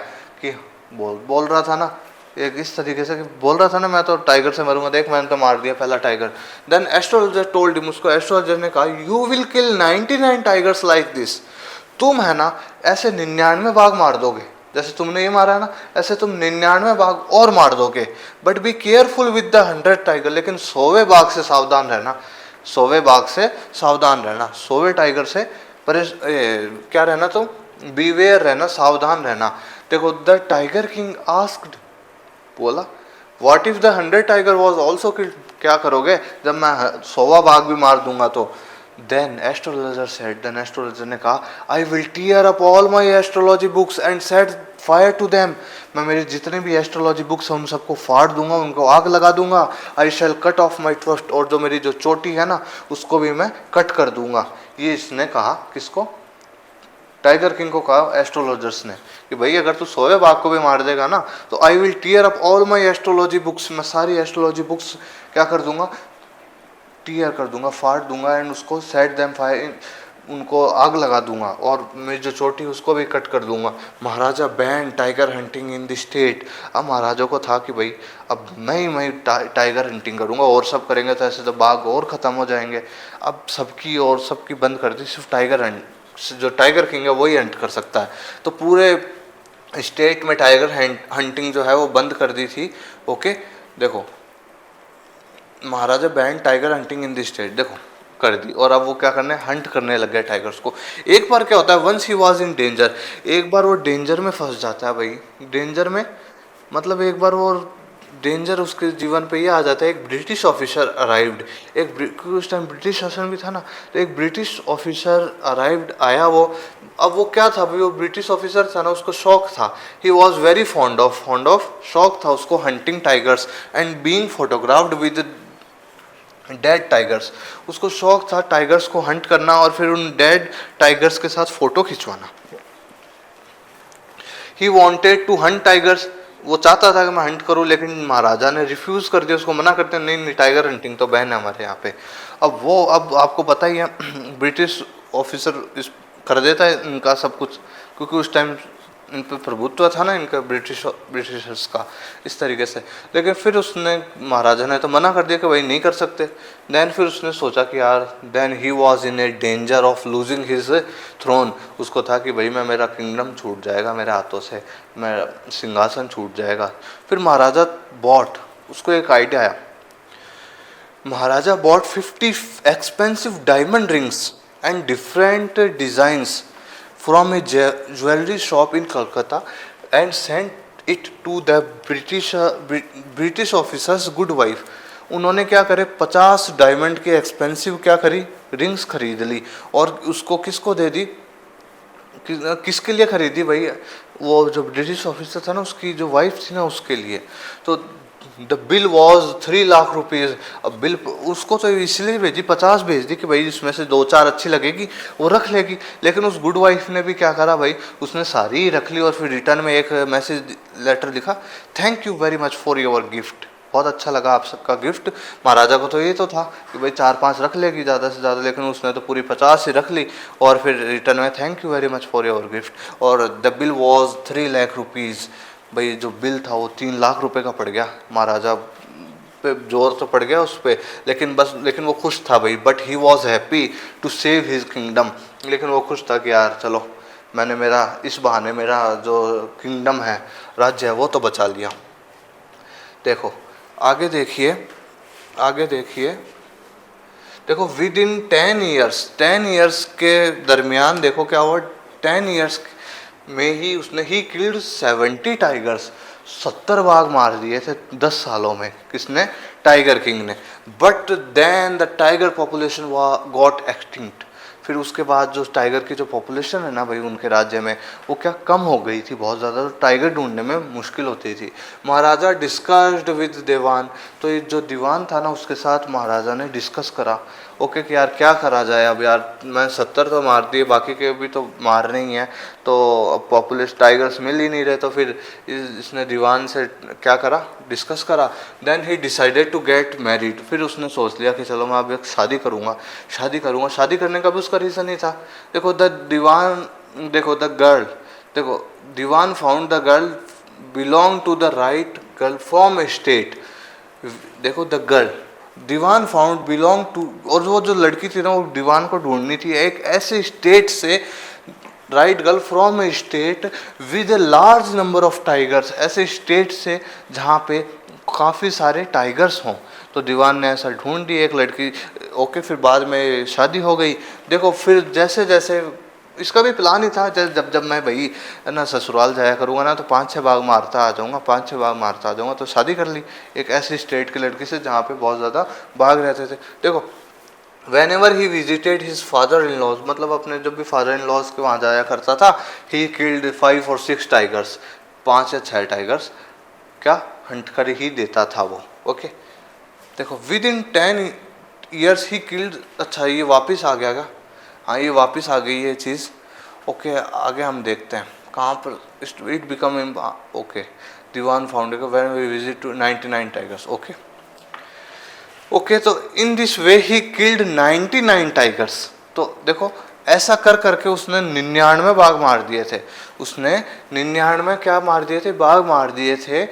कि बोल रहा था ना, एक इस तरीके से बोल रहा था ना, मैं तो टाइगर से मरूंगा, देख मैंने तो मार दिया पहला tiger. Then astrologer told him. उसको एस्ट्रोलॉजर ने कहा, you will kill 99 tigers like this. तुम है ना ऐसे 99 बाघ मार दोगे, जैसे तुमने ये मारा है ना, ऐसे तुम 99 बाघ और मार दोगे. But be careful with the 100 tiger. लेकिन 100वें बाघ से सावधान रहना. 100वें बाघ से सावधान रहना. 100वें टाइगर से क्या रहना, तुम बीवेयर रहना, सावधान रहना. देखो, द टाइगर किंग आस्क्ड, बोला, what if the 100 tiger was also killed. क्या करोगे जब मैं 100वां बाघ भी मार दूंगा तो. देन एस्ट्रोलॉजर ने कहा, I will tear up all my astrology books and set fire to them. मैं मेरे जितने भी एस्ट्रोलॉजी बुक्स हैं उन सबको फाड़ दूंगा, उनको आग लगा दूंगा. आई शैल कट ऑफ माई ट्रस्ट. और जो मेरी जो चोटी है ना, उसको भी मैं कट कर दूंगा. ये इसने कहा, किसको? टाइगर किंग को कहा एस्ट्रोलॉजर्स ने कि भाई अगर तू 100वें बाघ को भी मार देगा ना, तो I will tear up all my astrology books. मैं सारी एस्ट्रोलॉजी बुक्स क्या कर दूंगा? टीयर कर दूंगा, फाड़ दूंगा. एंड उसको सेट देम फायर, उनको आग लगा दूंगा. और मेरी जो चोटी उसको भी कट कर दूंगा. Maharaja ban tiger hunting in the state. अब महाराजा को था कि भाई अब मैं टाइगर हंटिंग करूंगा, और सब करेंगे तो ऐसे तो बाघ और ख़त्म हो जाएंगे. अब सबकी बंद कर दी. सिर्फ जो टाइगर किंग है वही हंट कर सकता है. तो पूरे स्टेट में टाइगर हंटिंग जो है वो बंद कर दी थी. ओके, देखो, Maharaja ban tiger hunting in the state, देखो कर दी. और अब वो क्या करने, हंट करने लग गए टाइगर्स को. एक बार क्या होता है, once he was in danger. एक बार वो डेंजर में फंस जाता है. भाई डेंजर में मतलब एक बार वो डेंजर उसके जीवन पे ये आ जाता है. एक ब्रिटिश ऑफिसर अराइव्ड. उस टाइम ब्रिटिश शासन भी था ना, तो एक ब्रिटिश ऑफिसर अराइव्ड आया. वो अब वो क्या था भाई, वो ब्रिटिश ऑफिसर था ना, उसको शौक था. He was very fond of शौक था उसको hunting tigers and being photographed with dead tigers. उसको शौक था टाइगर्स को हंट करना और फिर उन डेड टाइगर्स के साथ फोटो खिंचवाना. He wanted to hunt tigers. वो चाहता था कि मैं हंट करूं, लेकिन महाराजा ने रिफ्यूज कर दिया, उसको मना करते हैं, नहीं टाइगर हंटिंग तो बैन है हमारे यहाँ पे. अब आपको पता ही है ब्रिटिश ऑफिसर कर देता है इनका सब कुछ, क्योंकि उस टाइम इन पर प्रभुत्व था ना इनका, ब्रिटिशर्स का, इस तरीके से. लेकिन फिर महाराजा ने तो मना कर दिया कि भाई नहीं कर सकते. देन फिर उसने सोचा कि यार, then he was in a danger of losing his throne. उसको था कि भाई मेरा किंगडम छूट जाएगा मेरे हाथों से, मेरा सिंहासन छूट जाएगा. फिर महाराजा उसको एक आइडिया आया. Maharaja bought 50 expensive diamond rings and different designs from a jewelry shop in Calcutta and sent it to the British officer's good wife. उन्होंने क्या करे, 50 डायमंड के एक्सपेंसिव क्या करी, रिंग्स खरीद ली. और उसको किसको दे दी, किसके लिए खरीदी भाई, वो जो ब्रिटिश ऑफिसर था ना उसकी जो वाइफ थी ना उसके लिए. तो the bill was 3 lakh rupees. अब बिल उसको तो इसलिए भेजी, 50 भेज दी कि भाई इसमें से 2-4 अच्छी लगेगी वो रख लेगी. लेकिन उस गुड वाइफ ने भी क्या करा भाई, उसने सारी रख ली और फिर रिटर्न में एक मैसेज लेटर लिखा, thank you very much for your gift. बहुत अच्छा लगा आप सबका गिफ्ट. महाराजा को तो ये तो था कि भाई 4-5 रख लेगी ज़्यादा से ज़्यादा, लेकिन उसने तो पूरी 50 ही रख ली. और फिर रिटर्न में thank you very much for your gift. और the bill was 3 lakh rupees. भाई जो बिल था वो 3 लाख रुपए का पड़ गया. महाराजा पे जोर तो पड़ गया उस पर, लेकिन वो खुश था भाई. But he was happy to save his kingdom. लेकिन वो खुश था कि यार चलो मैंने इस बहाने मेरा जो किंगडम है, राज्य है, वो तो बचा लिया. देखो आगे देखिए, देखो विद इन 10 ईयर्स के दरमियान देखो क्या हुआ. 10 ईयर्स में ही किल्ड 70 टाइगर्स. 70 बाघ मार दिए थे 10 सालों में. किसने? टाइगर किंग ने. But then the tiger population got extinct. फिर उसके बाद जो टाइगर की जो पॉपुलेशन है ना भाई उनके राज्य में, वो क्या कम हो गई थी बहुत ज़्यादा, तो टाइगर ढूंढने में मुश्किल होती थी। महाराजा डिस्कस्ड विद दीवान, तो ये जो दीवान था ना उसके साथ महाराजा ने डिस्कस करा, ओके कि यार क्या करा जाए, अब यार मैं 70 तो मार दिए, बाकी के भी तो मारने ही हैं, तो अब पॉपुलेशन टाइगर्स मिल ही नहीं रहे, तो फिर इसने दीवान से क्या करा, डिस्कस करा। Then he decided to get married, फिर उसने सोच लिया कि चलो मैं अब एक शादी करूँगा, शादी करने का भी उसका रीज़न ही था। देखो द दीवान, देखो द गर्ल, देखो Dewan found the girl belong to the right girl from a state, देखो the girl Dewan found belong to, और वो जो लड़की थी ना वो दीवान को ढूंढनी थी एक ऐसे स्टेट से, right girl from a state with a large number of tigers, ऐसे स्टेट से जहाँ पे काफ़ी सारे टाइगर्स हों। तो दीवान ने ऐसा ढूंढ ली एक लड़की, ओके फिर बाद में शादी हो गई। देखो फिर जैसे जैसे इसका भी प्लान ही था, जब जब मैं भाई ना ससुराल जाया करूँगा ना तो 5-6 बाग मारता आ जाऊँगा, 5-6 बाग मारता आ जाऊँगा, तो शादी कर ली एक ऐसी स्टेट की लड़की से जहाँ पे बहुत ज़्यादा बाघ रहते थे। देखो whenever he visited his father in laws, मतलब अपने जब भी फादर इन लॉज के वहाँ जाया करता था, ही किल्ड 5 और 6 टाइगर्स, 5 या 6 टाइगर्स क्या हंट कर ही देता था वो, ओके। देखो with in 10 years he killed, अच्छा ये वापस आ गया क्या, हाँ ये वापस आ गई ये चीज़, ओके। आगे हम देखते हैं कहाँ पर it become, okay Dewan found when we visit to 99 tigers, okay okay. तो in this way he killed 99 tigers, तो देखो ऐसा कर करके उसने 99 बाघ मार दिए थे, उसने 99 क्या मार दिए थे, बाघ मार दिए थे।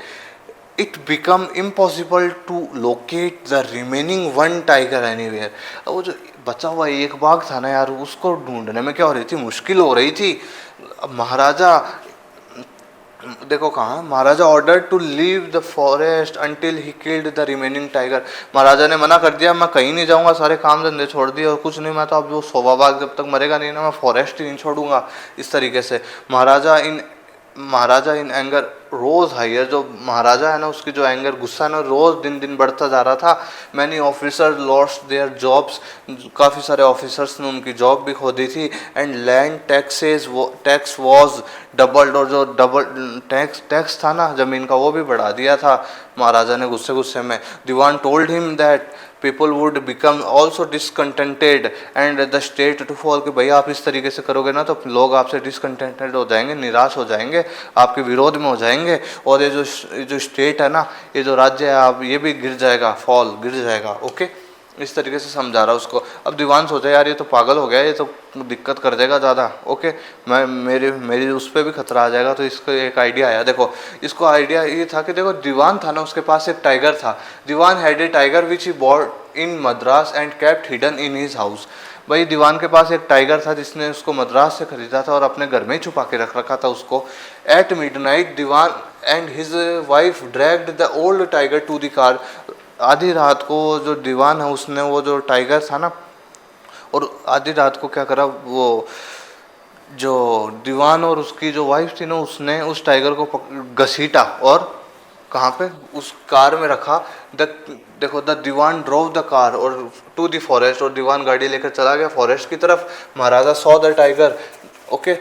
It become impossible to locate the remaining 1 tiger anywhere, वो जो बचा हुआ एक बाघ था ना यार, उसको ढूंढने में क्या हो रही थी, मुश्किल हो रही थी। महाराजा देखो कहाँ, Maharaja order to leave the forest until he killed the remaining tiger, Maharaja ने मना कर दिया, मैं कहीं नहीं जाऊँगा, सारे काम धंधे छोड़ दिए और कुछ नहीं, मैं तो अब जो 100वां बाघ जब तक मरेगा नहीं ना मैं फॉरेस्ट ही नहीं छोड़ूंगा। इस तरीके से महाराजा इन एंगर रोज हायर, जो महाराजा है ना उसकी जो एंगर गुस्सा है ना रोज दिन दिन बढ़ता जा रहा था। Many officer lost their jobs, काफ़ी सारे ऑफिसर्स ने उनकी जॉब भी खो दी थी। And land tax was doubled, और जो डबल टैक्स था ना ज़मीन का वो भी बढ़ा दिया था महाराजा ने गुस्से गुस्से में। Dewan told him that people would become also discontented and the state to fall, कि भाई आप इस तरीके से करोगे ना तो लोग आपसे डिसकंटेंटेड हो जाएंगे, निराश हो जाएंगे, आपके विरोध में हो जाएंगे, और ये जो स्टेट है ना, ये जो राज्य है आप ये भी गिर जाएगा, फॉल गिर जाएगा, ओके। इस तरीके से समझा रहा उसको। अब दीवान सोचा यार ये तो पागल हो गया, ये तो दिक्कत कर देगा ज़्यादा, ओके मैं मेरी उस पर भी खतरा आ जाएगा। तो इसको एक आइडिया आया, देखो इसको आइडिया ये था कि देखो दीवान था ना उसके पास एक टाइगर था, Dewan had a tiger which he bought in Madras and kept hidden in his house. भाई दीवान के पास एक टाइगर था जिसने उसको मद्रास से खरीदा था और अपने घर में ही छुपा के रख रखा था उसको। At midnight Dewan and his wife dragged the old tiger to the car, आधी रात को जो दीवान है उसने वो जो टाइगर था ना, और आधी रात को क्या करा, वो जो दीवान और उसकी जो वाइफ थी ना उसने उस टाइगर को घसीटा और कहाँ पे, उस कार में रखा। देखो the Dewan drove the car और टू द फॉरेस्ट, और दीवान गाड़ी लेकर चला गया फॉरेस्ट की तरफ। Maharaja saw the tiger, okay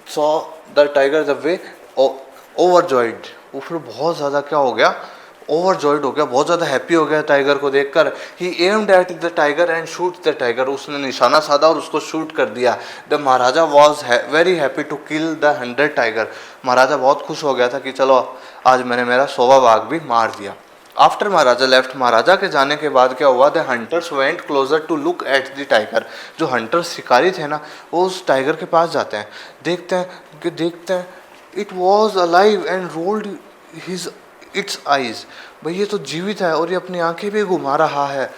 saw the tiger the way overjoyed, वो फिर बहुत ज़्यादा क्या हो गया, ओवरजॉयड हो गया, बहुत ज़्यादा हैप्पी हो गया टाइगर को देखकर। He aimed at the tiger and shoot the tiger, उसने निशाना साधा और उसको शूट कर दिया। The Maharaja was very happy to kill the 100 tiger, Maharaja बहुत खुश हो गया था कि चलो आज मैंने मेरा 100वां बाघ भी मार दिया। आफ्टर महाराजा लेफ्ट, महाराजा के जाने के बाद क्या हुआ, the hunters went closer to look at the tiger, जो हंटर्स शिकारी थे ना वो उस टाइगर के पास जाते हैं, देखते हैं it was alive and rolled his it's eyes, भाई ये तो जीवित है और ये अपनी आंखें भी घुमा रहा है,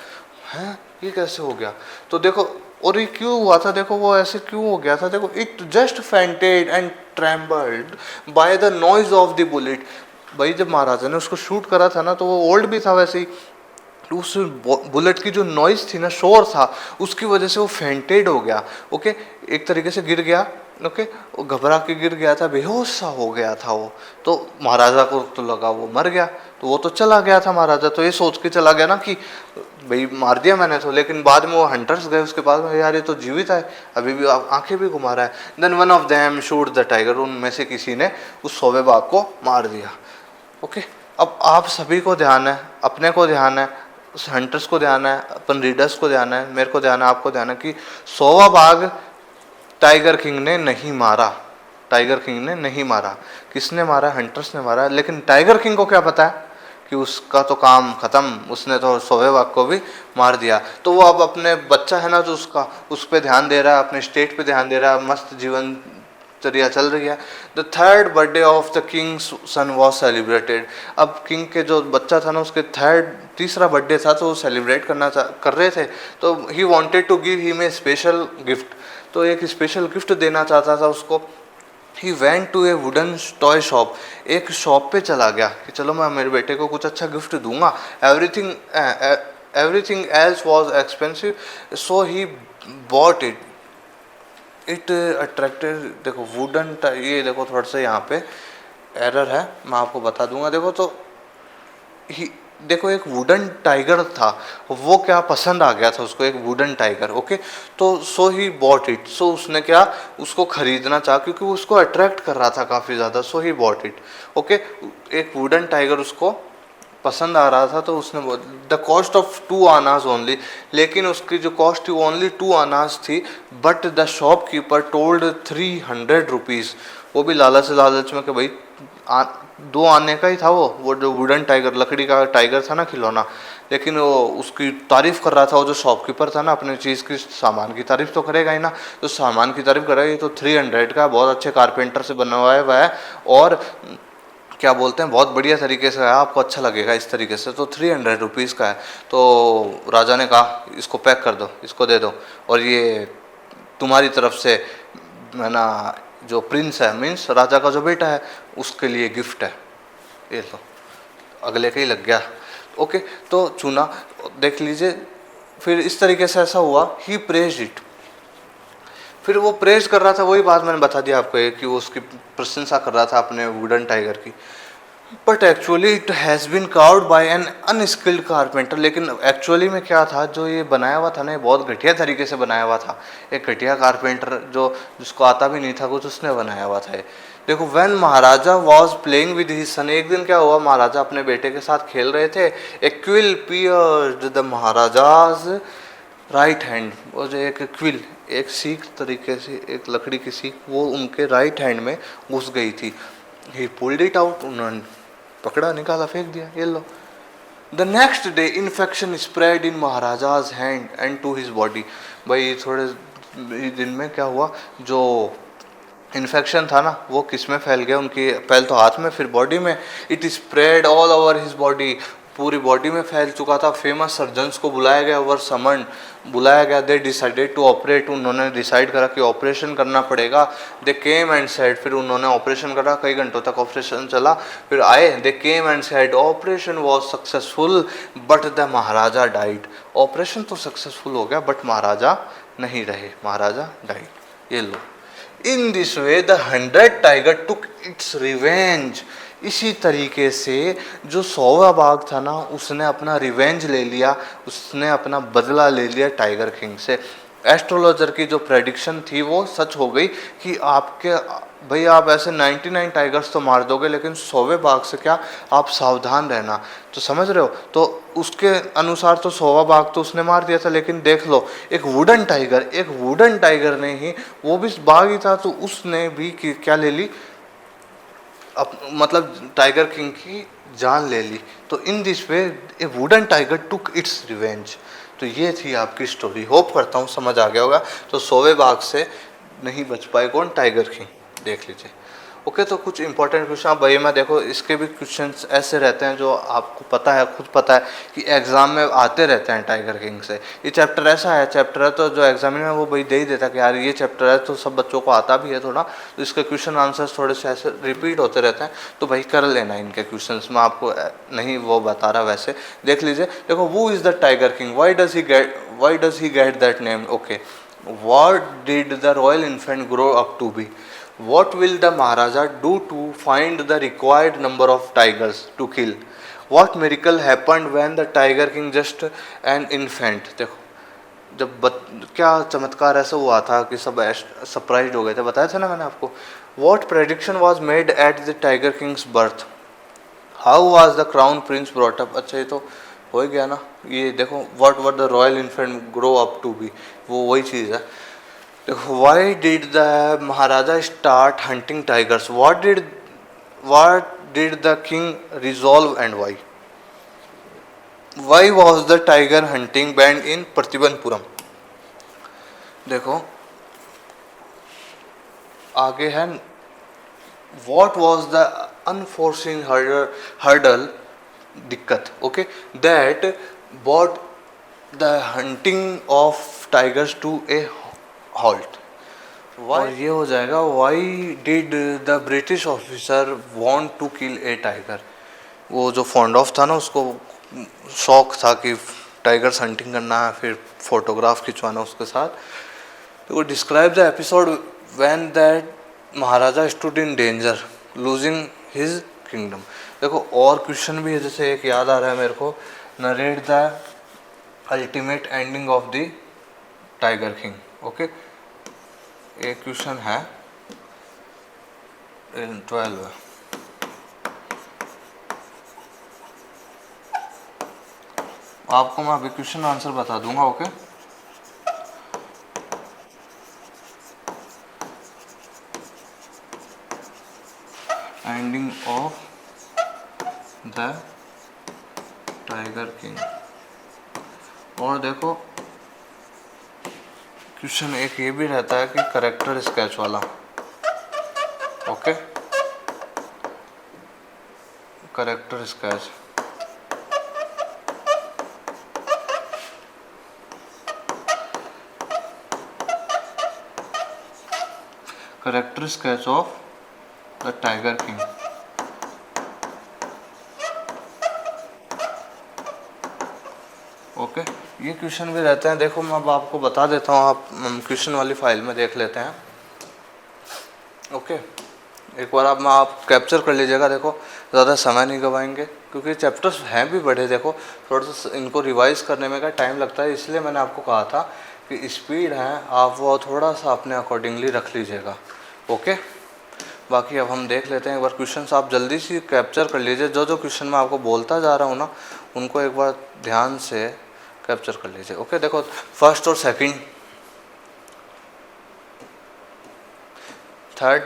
हैं ये कैसे हो गया। तो देखो और ये क्यों हुआ था, देखो वो ऐसे क्यों हो गया था, देखो it just fainted and trembled by the noise of the bullet. भाई जब महाराजा ने उसको शूट करा था ना तो वो ओल्ड भी था वैसे ही, तो उस बुलेट की जो नॉइज थी ना, शोर था, उसकी वजह से वो फेंटेड हो गया, ओके एक तरीके से गिर गया, ओके, वो घबरा के गिर गया था, बेहोश सा हो गया था वो। तो महाराजा को तो लगा वो मर गया, तो वो तो चला गया था महाराजा, तो ये सोच के चला गया ना कि भाई मार दिया मैंने तो। लेकिन बाद में वो हंटर्स गए उसके पास में, यार ये तो जीवित है, अभी भी आंखें भी घुमा रहा है। Then one of them shoot the tiger, उनमें से किसी ने उस सौवे बाघ को मार दिया। ओके, अब आप सभी को ध्यान है, अपने को ध्यान है, उस हंटर्स को ध्यान है, अपन रीडर्स को ध्यान है, मेरे को ध्यान है, आपको ध्यान है कि सौवा बाघ टाइगर किंग ने नहीं मारा। टाइगर किंग ने नहीं मारा, किसने मारा? हंटर्स ने मारा। लेकिन टाइगर किंग को क्या पता है कि उसका तो काम खत्म, उसने तो सौवे बाघ को भी मार दिया। तो वो अब अपने बच्चा है ना जो उसका, उस पर ध्यान दे रहा है, अपने स्टेट पे ध्यान दे रहा है, मस्त जीवन चर्या चल रही है। The third birthday of the king's son was celebrated. अब किंग के जो बच्चा था ना उसके तीसरा बर्थडे था, तो वो सेलिब्रेट कर रहे थे। तो he wanted to give him a special gift, तो एक स्पेशल गिफ्ट देना चाहता था उसको। He went to a wooden toy shop, एक शॉप पे चला गया कि चलो मैं मेरे बेटे को कुछ अच्छा गिफ्ट दूंगा। Everything else was expensive, so he bought it. It attracted, देखो वुडन, ये देखो थोड़ा सा यहाँ पे एरर है, मैं आपको बता दूंगा। देखो तो देखो एक वुडन टाइगर था, वो क्या पसंद आ गया था उसको, एक वुडन टाइगर। ओके, तो सो ही बॉट इट, सो उसने क्या उसको खरीदना चाहा क्योंकि वो उसको अट्रैक्ट कर रहा था काफ़ी ज़्यादा। सो ही बॉट इट। ओके, एक वुडन टाइगर उसको पसंद आ रहा था, तो उसने द कॉस्ट ऑफ 2 आनाज ओनली, लेकिन उसकी जो कॉस्ट थी ओनली 2 आनाज थी। But the shopkeeper told 300 rupees, वो भी लालच में कि भाई 2 आने का ही था वो जो वुडन टाइगर, लकड़ी का टाइगर था ना खिलौना। लेकिन वो उसकी तारीफ कर रहा था, वो जो शॉपकीपर था ना, अपने चीज़ की सामान की तारीफ तो करेगा ही ना, तो सामान की तारीफ करेगा। ये तो 300 का बहुत अच्छे कारपेंटर से बनवाया हुआ है, और क्या बोलते हैं बहुत बढ़िया तरीके से है, आपको अच्छा लगेगा इस तरीके से, तो 300 रुपीज़ का है। तो राजा ने कहा इसको पैक कर दो, इसको दे दो, और ये तुम्हारी तरफ से है ना, जो प्रिंस है मीन्स राजा का जो बेटा है उसके लिए गिफ्ट है, ये लो। अगले का ही लग गया। ओके, तो चुना, देख लीजिए। फिर इस तरीके से ऐसा हुआ, ही प्रेज्ड इट, फिर वो प्रेज कर रहा था, वही बात मैंने बता दिया आपको कि वो उसकी प्रशंसा कर रहा था अपने वुडन टाइगर की। But actually it has been carved by an unskilled carpenter, लेकिन एक्चुअली में क्या था, जो ये बनाया हुआ था ना, ये बहुत घटिया तरीके से बनाया हुआ था। एक घटिया कारपेंटर जो जिसको आता भी नहीं था कुछ, उसने बनाया हुआ था ये। देखो, when Maharaja was playing with his son, एक दिन क्या हुआ, महाराजा अपने बेटे के साथ खेल रहे थे। A quill pierced the Maharaja's right hand, वो जो एक क्विल, एक सीख तरीके से, एक लकड़ी की सीख, वो उनके राइट हैंड में घुस गई थी। ही पुल्ड इट आउट, उन्होंने पकड़ा, निकाला, फेंक दिया, ये लो। The next day infection spread in Maharaja's hand and to his body. भाई थोड़े दिन में क्या हुआ, जो इन्फेक्शन था ना वो किस में फैल गया, उनकी पहले तो हाथ में फिर बॉडी में। It spread all over his body, पूरी बॉडी में फैल चुका था। फेमस सर्जन्स को बुलाया गया, वर समन, बुलाया गया। दे डिसाइडेड टू ऑपरेट, उन्होंने डिसाइड करा कि ऑपरेशन करना पड़ेगा। दे केम एंड सेड, फिर उन्होंने ऑपरेशन करा, कई घंटों तक ऑपरेशन चला, फिर आए। They came and said operation was successful but the Maharaja died. Operation तो सक्सेसफुल हो गया बट महाराजा नहीं रहे, महाराजा डाइड। ये लो, in this way the 100 tiger took its revenge. इसी तरीके से जो 100वां बाघ था ना, उसने अपना रिवेंज ले लिया, उसने अपना बदला ले लिया टाइगर किंग से। एस्ट्रोलॉजर की जो प्रेडिक्शन थी वो सच हो गई कि आपके भाई आप ऐसे 99 टाइगर्स तो मार दोगे, लेकिन 100वें बाघ से क्या, आप सावधान रहना। तो समझ रहे हो, तो उसके अनुसार तो 100वां बाघ तो उसने मार दिया था, लेकिन देख लो एक वुडन टाइगर ने ही, वो भी बाघ ही था, तो उसने भी क्या ले ली, मतलब टाइगर किंग की जान ले ली। तो in this way A wooden tiger took its revenge. तो ये थी आपकी स्टोरी, होप करता हूँ समझ आ गया होगा। तो 100वें बाघ से नहीं बच पाए कौन, टाइगर किंग, देख लीजिए। ओके, तो कुछ इंपॉर्टेंट क्वेश्चन आप भाई में देखो, इसके भी क्वेश्चंस ऐसे रहते हैं जो आपको पता है, खुद पता है कि एग्जाम में आते रहते हैं टाइगर किंग से। ये चैप्टर ऐसा है, चैप्टर है तो जो एग्जामिनर है वो भाई दे ही देता कि यार ये चैप्टर है, तो सब बच्चों को आता भी है थोड़ा, तो इसके क्वेश्चन आंसर्स थोड़े से ऐसे रिपीट होते रहते हैं, तो भाई कर लेना इनके क्वेश्चन। मैं आपको नहीं वो बता रहा, वैसे देख लीजिए। देखो, वो is the tiger king, why does he get that name. Okay, What did the royal infant grow up to be? What will the Maharaja do to find the required number of tigers to kill? What miracle happened when the Tiger King just an infant? देखो जब क्या चमत्कार ऐसा हुआ था कि सब surprise हो गए थे, बताया था ना मैंने आपको. What prediction was made at the tiger king's birth? How was the crown prince brought up? अच्छा ये तो हो ही गया ना. ये देखो what were the royal infant grow up to be, वो वही चीज़ है. देखो why did the Maharaja start hunting tigers? What did the king resolve and why? Why was the tiger hunting band in Pratibandhapuram? देखो आगे है what was the unforeseen hurdle दिक्कत, okay, that brought the hunting of tigers to a halt. और ये हो जाएगा why did the British officer want to kill a tiger? वो जो फॉन्ड ऑफ था ना, उसको शौक था कि टाइगर्स हंटिंग करना है, फिर फोटोग्राफ खिंचवाना उसके साथ. तो describe the episode when that Maharaja stood in danger losing his kingdom. देखो और क्वेश्चन भी है, जैसे एक याद आ रहा है मेरे को, narrate the ultimate ending of the tiger king. Okay, एक क्वेश्चन है 12. आपको मैं अभी क्वेश्चन आंसर बता दूंगा. Okay, ending of the tiger king. और देखो क्वेश्चन एक ये भी रहता है कि करेक्टर स्केच वाला. Okay, character sketch. Character sketch of the tiger king. Okay, ये क्वेश्चन भी रहते हैं. देखो मैं अब आपको बता देता हूँ, आप क्वेश्चन वाली फाइल में देख लेते हैं. ओके, एक बार आप कैप्चर कर लीजिएगा. देखो ज़्यादा समय नहीं गवाएंगे क्योंकि चैप्टर्स हैं भी बड़े. देखो थोड़ा सा इनको रिवाइज करने में का टाइम लगता है, इसलिए मैंने आपको कहा था कि स्पीड है आप वो थोड़ा सा अपने अकॉर्डिंगली रख लीजिएगा. ओके, बाकी अब हम देख लेते हैं. एक बार क्वेश्चन आप जल्दी से कैप्चर कर लीजिए. जो जो क्वेश्चन मैं आपको बोलता जा रहा हूँ ना, उनको एक बार ध्यान से कैप्चर कर लीजिए. ओके, देखो फर्स्ट और सेकंड, थर्ड,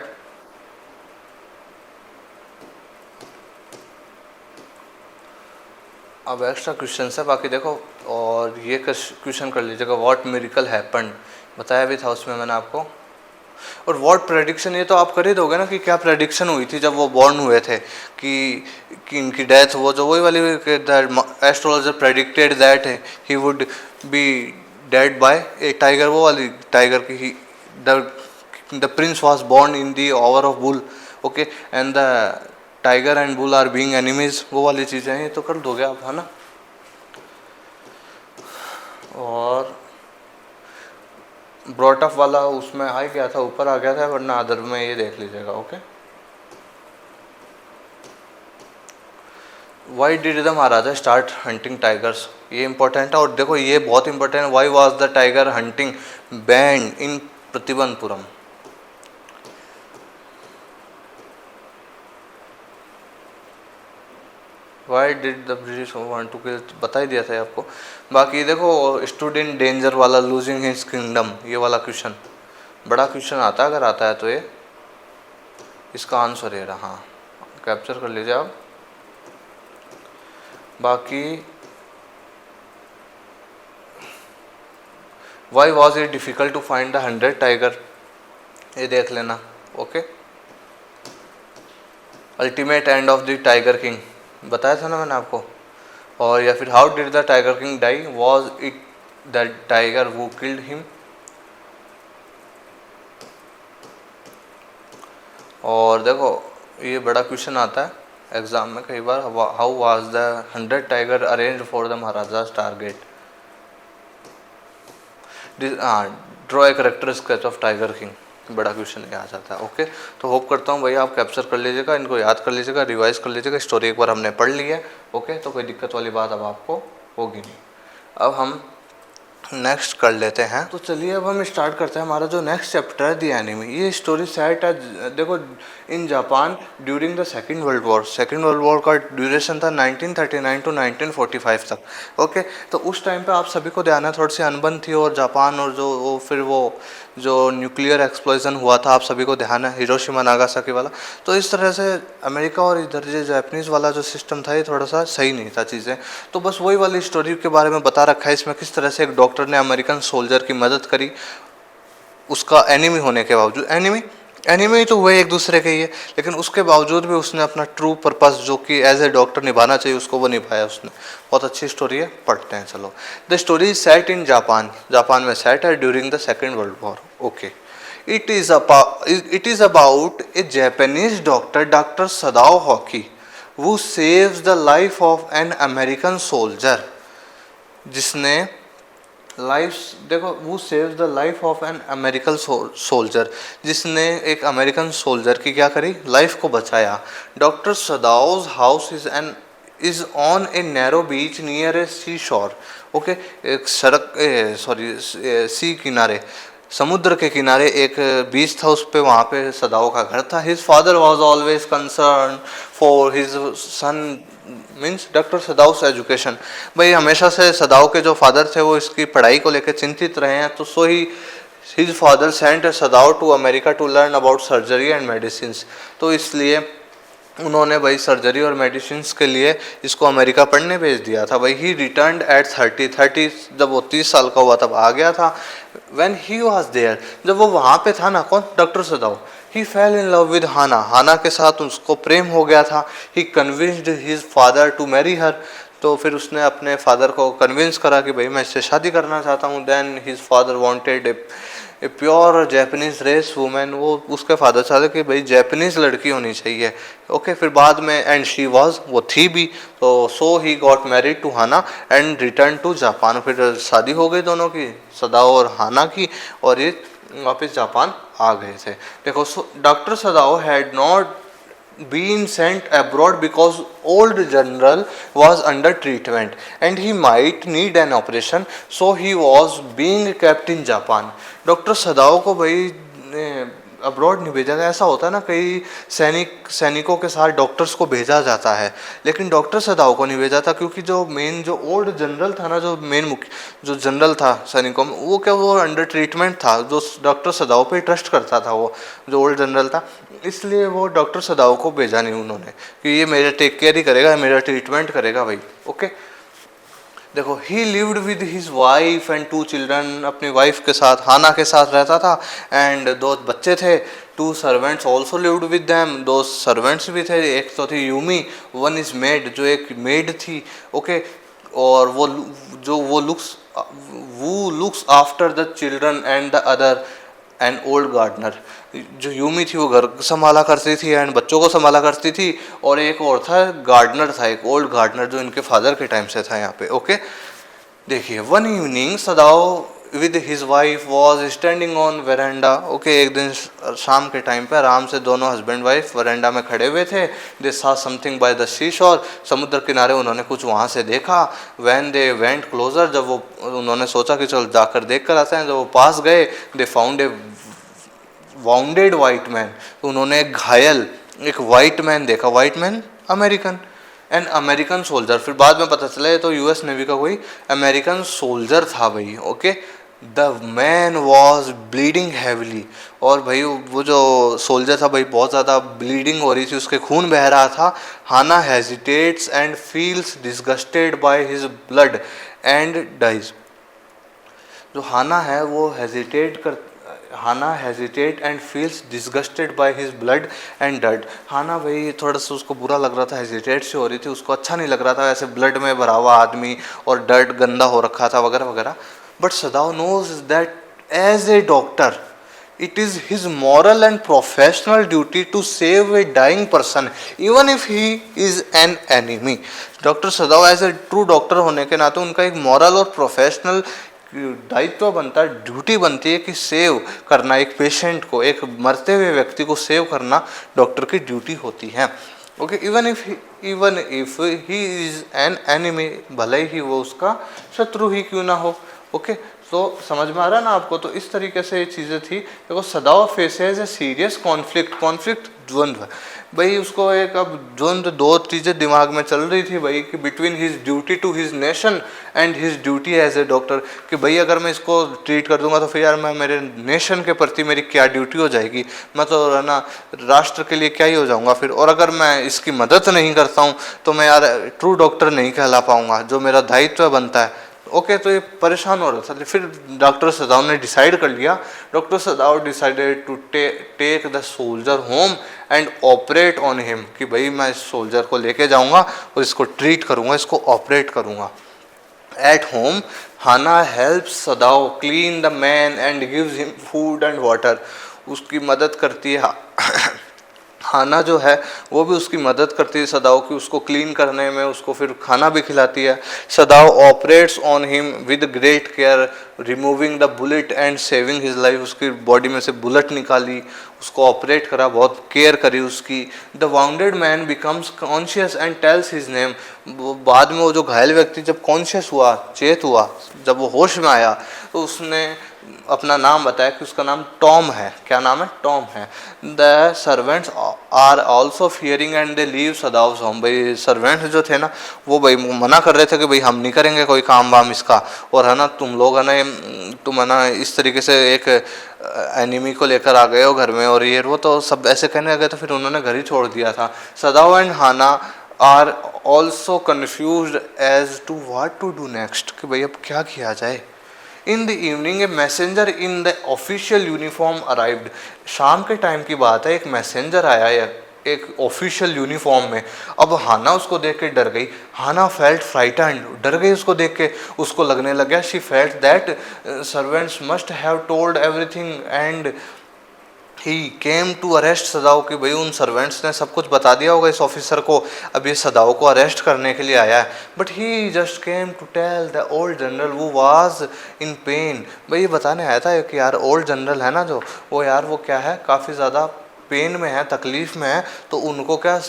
अब एक्स्ट्रा क्वेश्चन है बाकी. देखो और ये क्वेश्चन कर लीजिएगा, व्हाट मिरेकल हैपेंड, बताया भी था उसमें मैंने आपको. और व्हाट प्रेडिक्शन, ये तो आप कर ही दोगे ना कि क्या प्रेडिक्शन हुई थी जब वो बॉर्न हुए थे कि इनकी डेथ, वो जो वही वाली astrologer predicted that he would be dead by a tiger, वो वाली टाइगर की the prince was born in the hour of bull. Okay, and the tiger and bull are being enemies, वो वाली चीज़ें हैं. ये तो कर दोगे आप, है ना. और ब्रॉटअप वाला उसमें हाई गया था, ऊपर आ गया था, वरना अदर में ये देख लीजिएगा. Okay, why did the Maharaja start hunting tigers, ये इंपॉर्टेंट है. और देखो ये बहुत इंपॉर्टेंट है, why was the tiger hunting band in Pratibandapuram. Why did the British want to kill, बता ही दिया था आपको. बाकी देखो स्टूडेंट डेंजर वाला लूजिंग हिज किंगडम, ये वाला क्वेश्चन बड़ा क्वेश्चन आता है, अगर आता है तो ये इसका आंसर है. हाँ, कैप्चर कर लीजिए आप. बाकी why was it difficult to find the 100 tiger, ये देख लेना. Okay, ultimate end of the tiger king, बताया था ना मैंने आपको. और या फिर how did the tiger king die, was it the tiger वो किल्ड हिम. और देखो ये बड़ा क्वेश्चन आता है एग्जाम में कई बार, how was the 100 tiger arrange for the Maharaja's target. Draw a character sketch of tiger king, बड़ा क्वेश्चन ये आ जाता है। ओके, तो होप करता हूँ भैया आप कैप्चर कर लीजिएगा, इनको याद कर लीजिएगा, रिवाइज कर लीजिएगा। स्टोरी एक बार हमने पढ़ ली है। ओके, तो कोई दिक्कत वाली बात अब आपको होगी नहीं। अब हम नेक्स्ट कर लेते हैं। तो चलिए अब हम स्टार्ट करते हैं हमारा जो नेक्स्ट चैप्टर है, द एनिमी। ये स्टोरी सेट है, देखो, in Japan during the second world war. Second world war का ड्यूरेशन था 1939 टू 1945 तक। ओके, तो उस टाइम पे आप सभी को ध्यान है थोड़ी सी अनबन थी, और जापान और जो फिर वो जो न्यूक्लियर एक्सप्लोजन हुआ था, आप सभी को ध्यान है, हिरोशिमा नागासाकी वाला। तो इस तरह से अमेरिका और इधर जो जापानीज़ वाला जो सिस्टम था, ये थोड़ा सा सही नहीं था चीज़ें। तो बस वही वाली स्टोरी के बारे में बता रखा है इसमें, किस तरह से एक डॉक्टर ने अमेरिकन सोल्जर की मदद करी, उसका एनिमी होने के बावजूद। एनिमी तो हुए एक दूसरे के ही है, लेकिन उसके बावजूद भी उसने अपना ट्रू पर्पस जो कि एज ए डॉक्टर निभाना चाहिए उसको, वो निभाया उसने। बहुत अच्छी स्टोरी है, पढ़ते हैं चलो। The story is set in Japan. Japan में सेट है during the second world war. Okay, it is about a Japanese doctor, doctor Sadao Hoki, वो saves the life of an American soldier, जिसने life, देखो, वो saves the life of an American soldier, जिसने एक American soldier की क्या करी, life को बचाया। Doctor Sadao's house is on a narrow beach near a sea shore. Okay, एक सड़क, सी किनारे, समुद्र के किनारे एक बीच था, उस पे वहाँ पे सदाओ का घर था। His father was always concern for his son, means doctor Sadao's education. भाई हमेशा से सदाओ के जो फादर थे वो इसकी पढ़ाई को लेकर चिंतित रहे हैं, तो so he his father sent Sadao to America to learn about surgery and medicine. तो इसलिए उन्होंने भाई सर्जरी और मेडिसिन के लिए इसको अमेरिका पढ़ने भेज दिया था। भाई ही रिटर्न एट 30, जब वो 30 साल का हुआ तब आ गया था। व्हेन ही वाज देयर, जब वो वहाँ पे था ना, कौन, doctor Sadao, he fell in love with Hana, Hana के साथ उसको प्रेम हो गया था। He convinced his father to marry her, तो फिर उसने अपने फादर को कन्विंस करा कि भाई मैं इससे शादी करना चाहता हूँ। Then his father wanted a pure Japanese race women, वो उसके फादर चाहते कि भाई जैपनीज लड़की होनी चाहिए। ओके, फिर बाद में एंड शी वाज, वो थी भी, तो so he got married to Hana and return to Japan. फिर शादी हो गई दोनों की, सदाओ और हाना की, और ये वापस जापान आ गए थे। देखो, doctor Sadao had not been sent abroad because old general was under treatment and he might need an operation, so he was being kept in Japan. Doctor सदाओ को भाई अब्रॉड नहीं भेजा गया। ऐसा होता है ना, कई सैनिकों के साथ डॉक्टर्स को भेजा जाता है, लेकिन डॉक्टर सदाओ को नहीं भेजा था, क्योंकि जो मेन जो ओल्ड जनरल था ना, जो मेन मुख्य जो जनरल था सैनिकों में, वो क्या, वो अंडर ट्रीटमेंट था। जो डॉक्टर सदाओ पे ट्रस्ट करता था, वो जो ओल्ड जनरल था, इसलिए वो डॉक्टर सदाओ को भेजा नहीं उन्होंने कि ये मेरा टेक केयर ही करेगा, मेरा ट्रीटमेंट करेगा भाई। ओके, देखो, ही lived with his wife and 2 children, अपनी वाइफ के साथ, हाना के साथ रहता था, एंड 2 बच्चे थे। 2 servants also lived with them, 2 servants भी थे। एक तो थी यूमी, 1 इज मेड, जो एक मेड थी। ओके, और वो looks after the children and the other and old gardener. जो यूमी थी वो घर संभाला करती थी एंड बच्चों को संभाला करती थी, और एक और था गार्डनर था, एक ओल्ड गार्डनर जो इनके फादर के टाइम से था यहाँ पे। ओके, देखिए, one evening Sadao with his wife was standing on veranda. Okay, एक दिन शाम के टाइम पे आराम से दोनों हस्बैंड वाइफ वरेंडा में खड़े हुए थे। दे सा समथिंग बाय द सी शोर, समुद्र किनारे उन्होंने कुछ वहाँ से देखा। व्हेन दे वेंट क्लोजर, जब वो उन्होंने सोचा कि चल जाकर देख कर आते हैं, जब वो पास गए, they found a bounded white man, तो उन्होंने एक घायल एक वाइट मैन देखा। White man American, N American soldier. फिर बाद में पता चला तो यूएस नेवी का कोई अमेरिकन सोल्जर था भाई। Okay, the man was bleeding heavily, और भाई वो जो सोल्जर था भाई बहुत ज़्यादा ब्लीडिंग हो रही थी, उसके खून बह रहा था। Hana hesitates and feels disgusted by his blood and dies. जो हाना है वो Hana hesitate and feels disgusted by his blood and dirt. Hana भाई थोड़ा सा उसको बुरा लग रहा था, हेजिटेट से हो रही थी, उसको अच्छा नहीं लग रहा था, ऐसे ब्लड में भरा हुआ आदमी और डर्ट गंदा हो रखा था वगैरह वगैरह। But Sadao knows that as a doctor it is his moral and professional duty to save a dying person even if he is an enemy. Doctor Sadao as a true doctor होने के नाते उनका एक moral और professional दायित्व बनता है, duty बनती है कि सेव करना एक पेशेंट को, एक मरते हुए व्यक्ति को सेव करना डॉक्टर की ड्यूटी होती है। Okay, even if he is an enemy, भले ही वो उसका शत्रु ही क्यों ना हो। ओके, तो समझ में आ रहा है ना आपको। तो इस तरीके से ये चीज़ें थी। देखो, सदाओ फेसेस ए सीरियस कॉन्फ्लिक्ट द्वंद्व। भाई उसको एक अब द्वंद्व, दो चीज़ें दिमाग में चल रही थी भाई, कि between his duty to his nation and his duty as a doctor, कि भाई अगर मैं इसको ट्रीट कर दूंगा तो फिर यार मैं मेरे नेशन के प्रति मेरी क्या ड्यूटी हो जाएगी, मैं तो है ना राष्ट्र के लिए क्या ही हो जाऊंगा फिर। और अगर मैं इसकी मदद नहीं करता हूँ तो मैं यार ट्रू डॉक्टर नहीं कहला पाऊंगा, जो मेरा दायित्व बनता है। ओके, तो ये परेशान हो रहा था। फिर डॉक्टर सदाव ने डिसाइड कर लिया, doctor Sadao decided to take the soldier home and operate on him, कि भाई मैं इस सोल्जर को लेके जाऊंगा और इसको ट्रीट करूंगा, इसको ऑपरेट करूंगा। At home Hana helps Sadao clean the man and gives him food and water. उसकी मदद करती है हाना जो है, वो भी उसकी मदद करती है सदाव की, उसको क्लीन करने में, उसको फिर खाना भी खिलाती है। सदाव operates on him with great care, removing the bullet and saving his life. उसकी बॉडी में से बुलेट निकाली, उसको ऑपरेट करा, बहुत केयर करी उसकी। The bounded man becomes conscious and tales his name. बाद में वो जो घायल व्यक्ति जब कॉन्शियस हुआ, चेत हुआ, जब वो होश में आया, तो उसने अपना नाम बताया कि उसका नाम टॉम है। क्या नाम है? टॉम है। The servants are also fearing and they leave Sadao home. भाई सर्वेंट्स जो थे ना, वो भाई मना कर रहे थे कि भाई हम नहीं करेंगे कोई काम वाम इसका, और है ना तुम लोग है ना, तुम है ना इस तरीके से एक एनिमी को लेकर आ गए हो घर में, और ये वो तो सब ऐसे कहने लगे, तो फिर उन्होंने घर ही छोड़ दिया था। Sadao and Hana are also confused as to what to do next, कि भाई अब क्या किया जाए। In the evening a messenger in the official uniform arrived. शाम के टाइम की बात है, एक मैसेंजर आया एक ऑफिशियल यूनिफॉर्म में। अब हाना उसको देख के डर गई। हाना फेल्ट फ्राइटेंड, डर गई उसको देख के। उसको लगने लगा, she felt that servants must have told everything and he came to arrest Sadao, की भाई उन सर्वेंट्स ने सब कुछ बता दिया होगा इस ऑफिसर को, अब ये सदाव को अरेस्ट करने के लिए आया है। But he just came to tell the old general वो वाज इन पेन। भाई ये बताने आया था कि यार ओल्ड जनरल है ना जो, वो यार वो क्या है, काफ़ी ज़्यादा पेन में है, तकलीफ़ में है, तो उनको क्या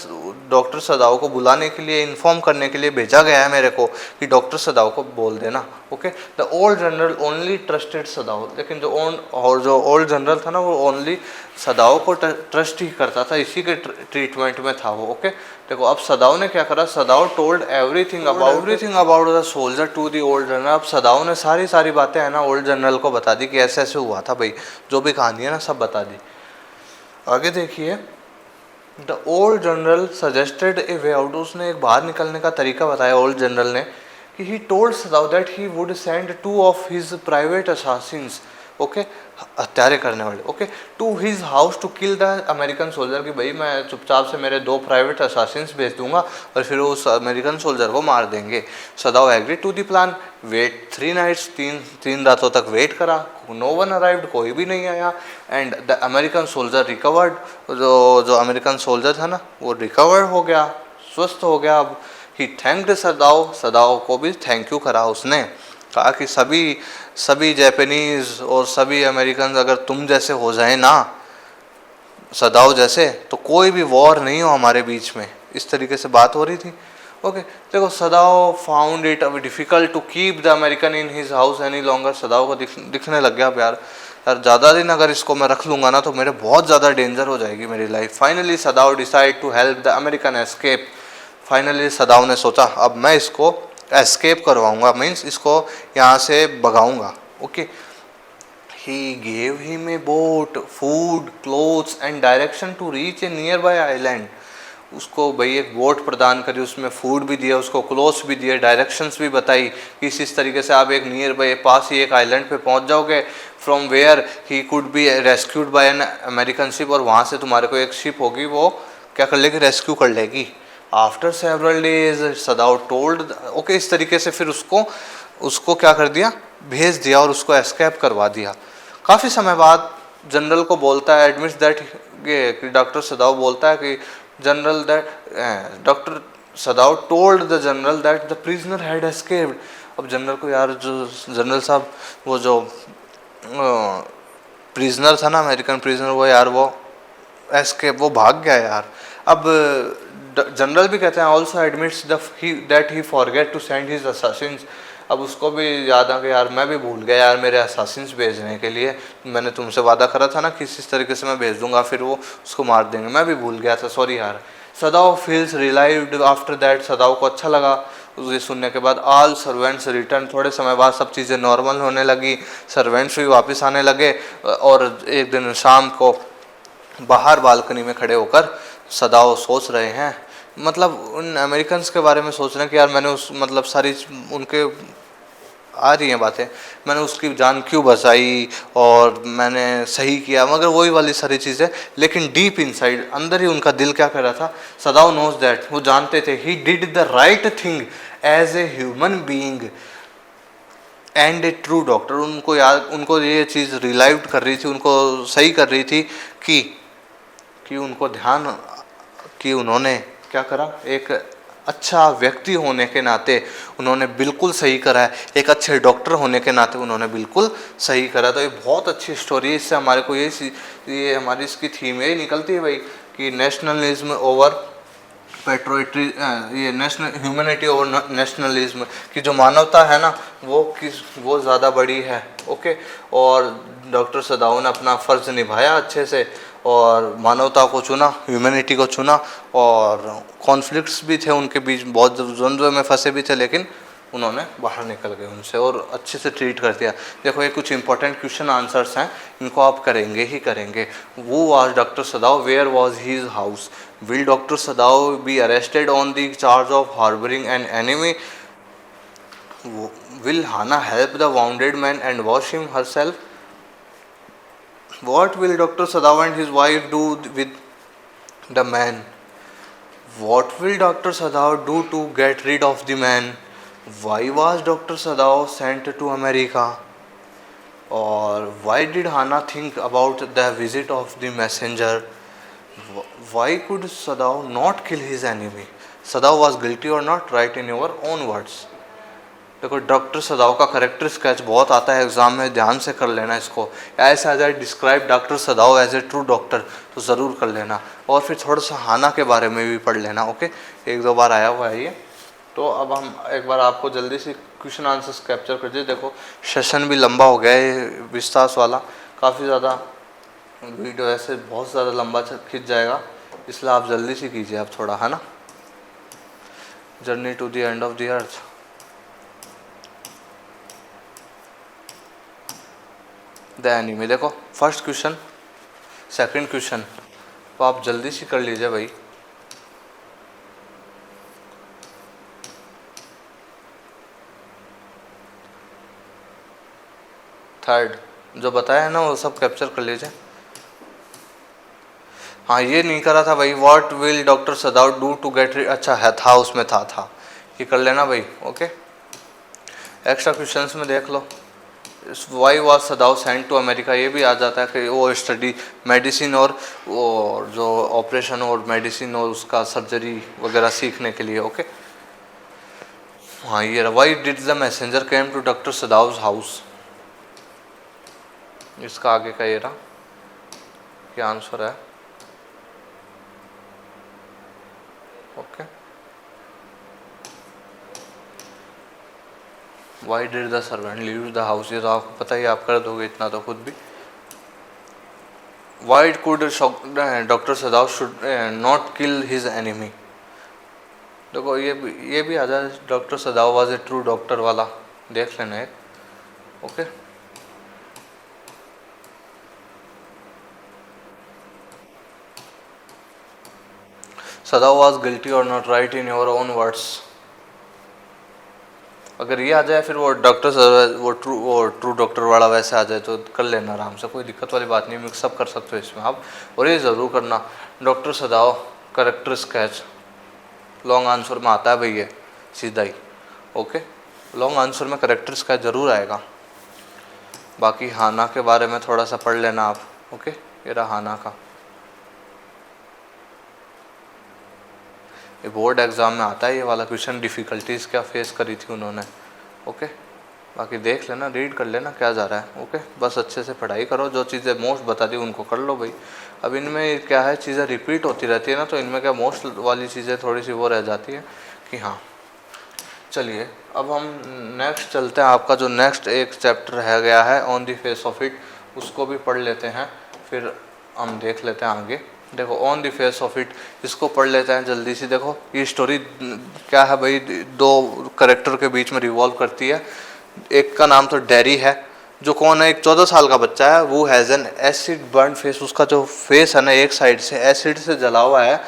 डॉक्टर सदाव को बुलाने के लिए, इन्फॉर्म करने के लिए भेजा गया है मेरे को, कि डॉक्टर सदाव को बोल देना। Okay, the old general only trusted सदाव। लेकिन जो ओल्ड जनरल था ना, वो ओनली सदाव को ट्रस्ट ही करता था, इसी के ट्रीटमेंट में था वो। ओके, देखो अब सदाव ने क्या करा, Sadao told everything about the soldier to the old general. अब सदाव ने सारी बातें है ना ओल्ड जनरल को बता दी कि ऐसे ऐसे हुआ था भाई, जो भी कहानी है ना सब बता दी। आगे देखिए, the old general suggested A way out. उसने एक बाहर निकलने का तरीका बताया ओल्ड जनरल ने, कि he told Sadao that he would send 2 of his private assassins, okay, हत्यारे करने वाले, okay, to his house to kill the American soldier. कि भाई मैं चुपचाप से मेरे 2 प्राइवेट असासिन्स भेज दूंगा और फिर उस अमेरिकन सोल्जर को मार देंगे। Sadao agree to the plan, wait 3 nights, तीन रातों तक वेट करा, नो वन अराइव्ड, कोई भी नहीं आया। And the American soldier recovered, जो अमेरिकन सोल्जर था ना वो रिकवर हो गया, स्वस्थ हो गया। अब ही थैंक्ड सदाव को भी थैंक यू करा उसने, कहा कि सभी जापानीज और सभी अमेरिकन अगर तुम जैसे हो जाए ना, सदाव जैसे, तो कोई भी वॉर नहीं हो हमारे बीच में। इस तरीके से बात हो रही थी। ओके, देखो Sadao found it difficult to keep the American in his house any longer. Sadao को दिखने लग गया यार ज़्यादा दिन अगर इसको मैं रख लूँगा ना तो मेरे बहुत ज़्यादा डेंजर हो जाएगी मेरी life. Finally Sadao decide to help the American escape. Finally Sadao ने सोचा अब मैं इसको एस्केप करवाऊँगा, मीन्स इसको यहाँ से भगाऊँगा। Okay, he gave him a boat, food, clothes and direction to reach a nearby island. उसको भाई एक बोट प्रदान करी, उसमें फूड भी दिया, उसको क्लोथ्स भी दिए, डायरेक्शंस भी बताई कि इस तरीके से आप एक नियर बाय पास ही एक आइलैंड पे पहुंच जाओगे, from where he could be rescued by an American ship, और वहाँ से तुम्हारे को एक शिप होगी वो क्या कर लेगी, रेस्क्यू कर लेगी। After several days सदाव told, okay, इस तरीके से फिर उसको क्या कर दिया, भेज दिया और उसको एस्केप करवा दिया। काफ़ी समय बाद जनरल को बोलता है, एडमिट्स दैट, डॉक्टर सदाव बोलता है कि general that doctor सदाव told the general that the prisoner had escaped. अब जनरल को यार, जो जनरल साहब वो जो प्रिजनर था ना, अमेरिकन प्रिजनर, वो यार वो एस्केप, वो भाग गया यार। अब जनरल भी कहते हैं also admits that he forget to send his assassins. अब उसको भी याद आ गया यार, मैं भी भूल गया यार मेरे असासिन्स भेजने के लिए, मैंने तुमसे वादा करा था ना कि इस तरीके से मैं भेज दूंगा, फिर वो उसको मार देंगे, मैं भी भूल गया था, सॉरी यार। Sadao feels relieved after that, Sadao को अच्छा लगा उसे सुनने के बाद। ऑल सर्वेंट्स रिटर्न, थोड़े समय बाद सब चीज़ें नॉर्मल होने लगी, सर्वेंट्स भी वापस आने लगे। और एक दिन शाम को बाहर बालकनी में खड़े होकर सदाव सोच रहे हैं, मतलब उन अमेरिकन्स के बारे में सोच रहे हैं कि यार मैंने उस मतलब सारी उनके आ रही हैं बातें, मैंने उसकी जान क्यों बचाई और मैंने सही किया, मगर वही वाली सारी चीज़ें। लेकिन डीप इनसाइड, अंदर ही उनका दिल क्या कर रहा था, सदाव नोज दैट, वो जानते थे, he did the right thing as a human being and a true doctor. उनको याद, उनको ये चीज़ रिलाइव कर रही थी, उनको सही कर रही थी कि उनको ध्यान, कि उन्होंने क्या करा, एक अच्छा व्यक्ति होने के नाते उन्होंने बिल्कुल सही करा है, एक अच्छे डॉक्टर होने के नाते उन्होंने बिल्कुल सही करा। तो ये बहुत अच्छी स्टोरी है, इससे हमारे को ये हमारी इसकी थीम यही निकलती है भाई, कि नेशनलिज्म ओवर पेट्रोइट्री, ये नेशनल ह्यूमैनिटी ओवर नेशनलिज्म, की जो मानवता है ना वो ज़्यादा बड़ी है। ओके, और डॉक्टर सदाव ने अपना फ़र्ज़ निभाया अच्छे से और मानवता को चुना, ह्यूमैनिटी को चुना। और कॉन्फ्लिक्ट्स भी थे उनके बीच, बहुत द्वंद्व में फंसे भी थे, लेकिन उन्होंने बाहर निकल गए उनसे और अच्छे से ट्रीट कर दिया। देखो ये कुछ इंपॉर्टेंट क्वेश्चन आंसर्स हैं, इनको आप करेंगे ही करेंगे। वो was doctor Sadao, where was his house, will doctor Sadao be arrested on the charge of harbouring an enemy, will Hana help the wounded man and wash him herself, what will Dr. Sadav and his wife do with the man, what will Dr. Sadav do to get rid of the man, why was Dr. Sadav sent to America, or why did Hana think about the visit of the messenger, why could Sadav not kill his enemy, Sadav was guilty or not, write in your own words। देखो doctor सदाव का character sketch बहुत आता है exam में, ध्यान से कर लेना इसको। ऐसे आ जाए describe doctor Sadao as a true doctor, तो ज़रूर कर लेना। और फिर थोड़ा सा हाना के बारे में भी पढ़ लेना। ओके, एक दो बार आया हुआ है ये। तो अब हम एक बार आपको जल्दी से क्वेश्चन आंसर्स कैप्चर कर दिए। देखो सेशन भी लंबा हो गया है, विस्तास वाला, काफ़ी ज़्यादा वीडियो ऐसे बहुत ज़्यादा लंबा खिंच जाएगा, इसलिए आप जल्दी से कीजिए आप थोड़ा, है ना। Journey to the end of the earth, the enemy. देखो फर्स्ट क्वेश्चन, सेकंड क्वेश्चन, तो आप जल्दी से कर लीजिए भाई। थर्ड जो बताया है ना वो सब कैप्चर कर लीजिए। हाँ ये नहीं करा था भाई, what will doctor Sadao do to get, अच्छा है था उसमें था ये कर लेना भाई। ओके, एक्स्ट्रा क्वेश्चंस में देख लो, why was Sadao sent to America, ये भी आ जाता है कि वो स्टडी मेडिसिन और जो ऑपरेशन और मेडिसिन और उसका सर्जरी वगैरह सीखने के लिए। ओके, हाँ ये why did the messenger came to doctor Sadao's house, इसका आगे का ये रहा, क्या आंसर है। Okay, why did the servant leave the house, ये तो आपको पता ही, आप कर दोगे इतना तो खुद भी। Y could doctor सदाव should not kill his enemy, देखो ये भी आ जाए, doctor सदाव was a true doctor वाला, देख लेना एक। ओके, सदाव वाज गिल्टी और not, right in your own words. अगर ये आ जाए फिर वो डॉक्टर वो ट्रू डॉक्टर वाला वैसे आ जाए तो कर लेना आराम से, कोई दिक्कत वाली बात नहीं, मिक्सअप कर सकते हो इसमें आप। और ये ज़रूर करना, doctor सदाव character sketch, long answer में आता है भाई ये सीधा ही। ओके, लॉन्ग आंसर में करेक्टर स्केच ज़रूर आएगा। बाकी हाना के बारे में थोड़ा सा पढ़ लेना आप। ओके, ये रहा हाना का, ये बोर्ड एग्ज़ाम में आता है ये वाला क्वेश्चन, डिफ़िकल्टीज क्या फेस करी थी उन्होंने। ओके, बाकी देख लेना, रीड कर लेना क्या जा रहा है। ओके, बस अच्छे से पढ़ाई करो, जो चीज़ें मोस्ट बता दी उनको कर लो भाई। अब इनमें क्या है, चीज़ें रिपीट होती रहती है ना, तो इनमें क्या मोस्ट वाली चीज़ें थोड़ी सी वो रह जाती है कि हाँ। चलिए अब हम नेक्स्ट चलते हैं। आपका जो नेक्स्ट एक चैप्टर रह गया है on the face of it, उसको भी पढ़ लेते हैं, फिर हम देख लेते हैं आगे। देखो on the face of it, इसको पढ़ लेते हैं जल्दी से। देखो ये स्टोरी क्या है भाई, दो करेक्टर के बीच में रिवॉल्व करती है। एक का नाम तो डेरी है, जो कौन है, एक 14 साल का बच्चा है। वो has an acid burn face, उसका जो फेस है ना एक साइड से एसिड से जला हुआ है,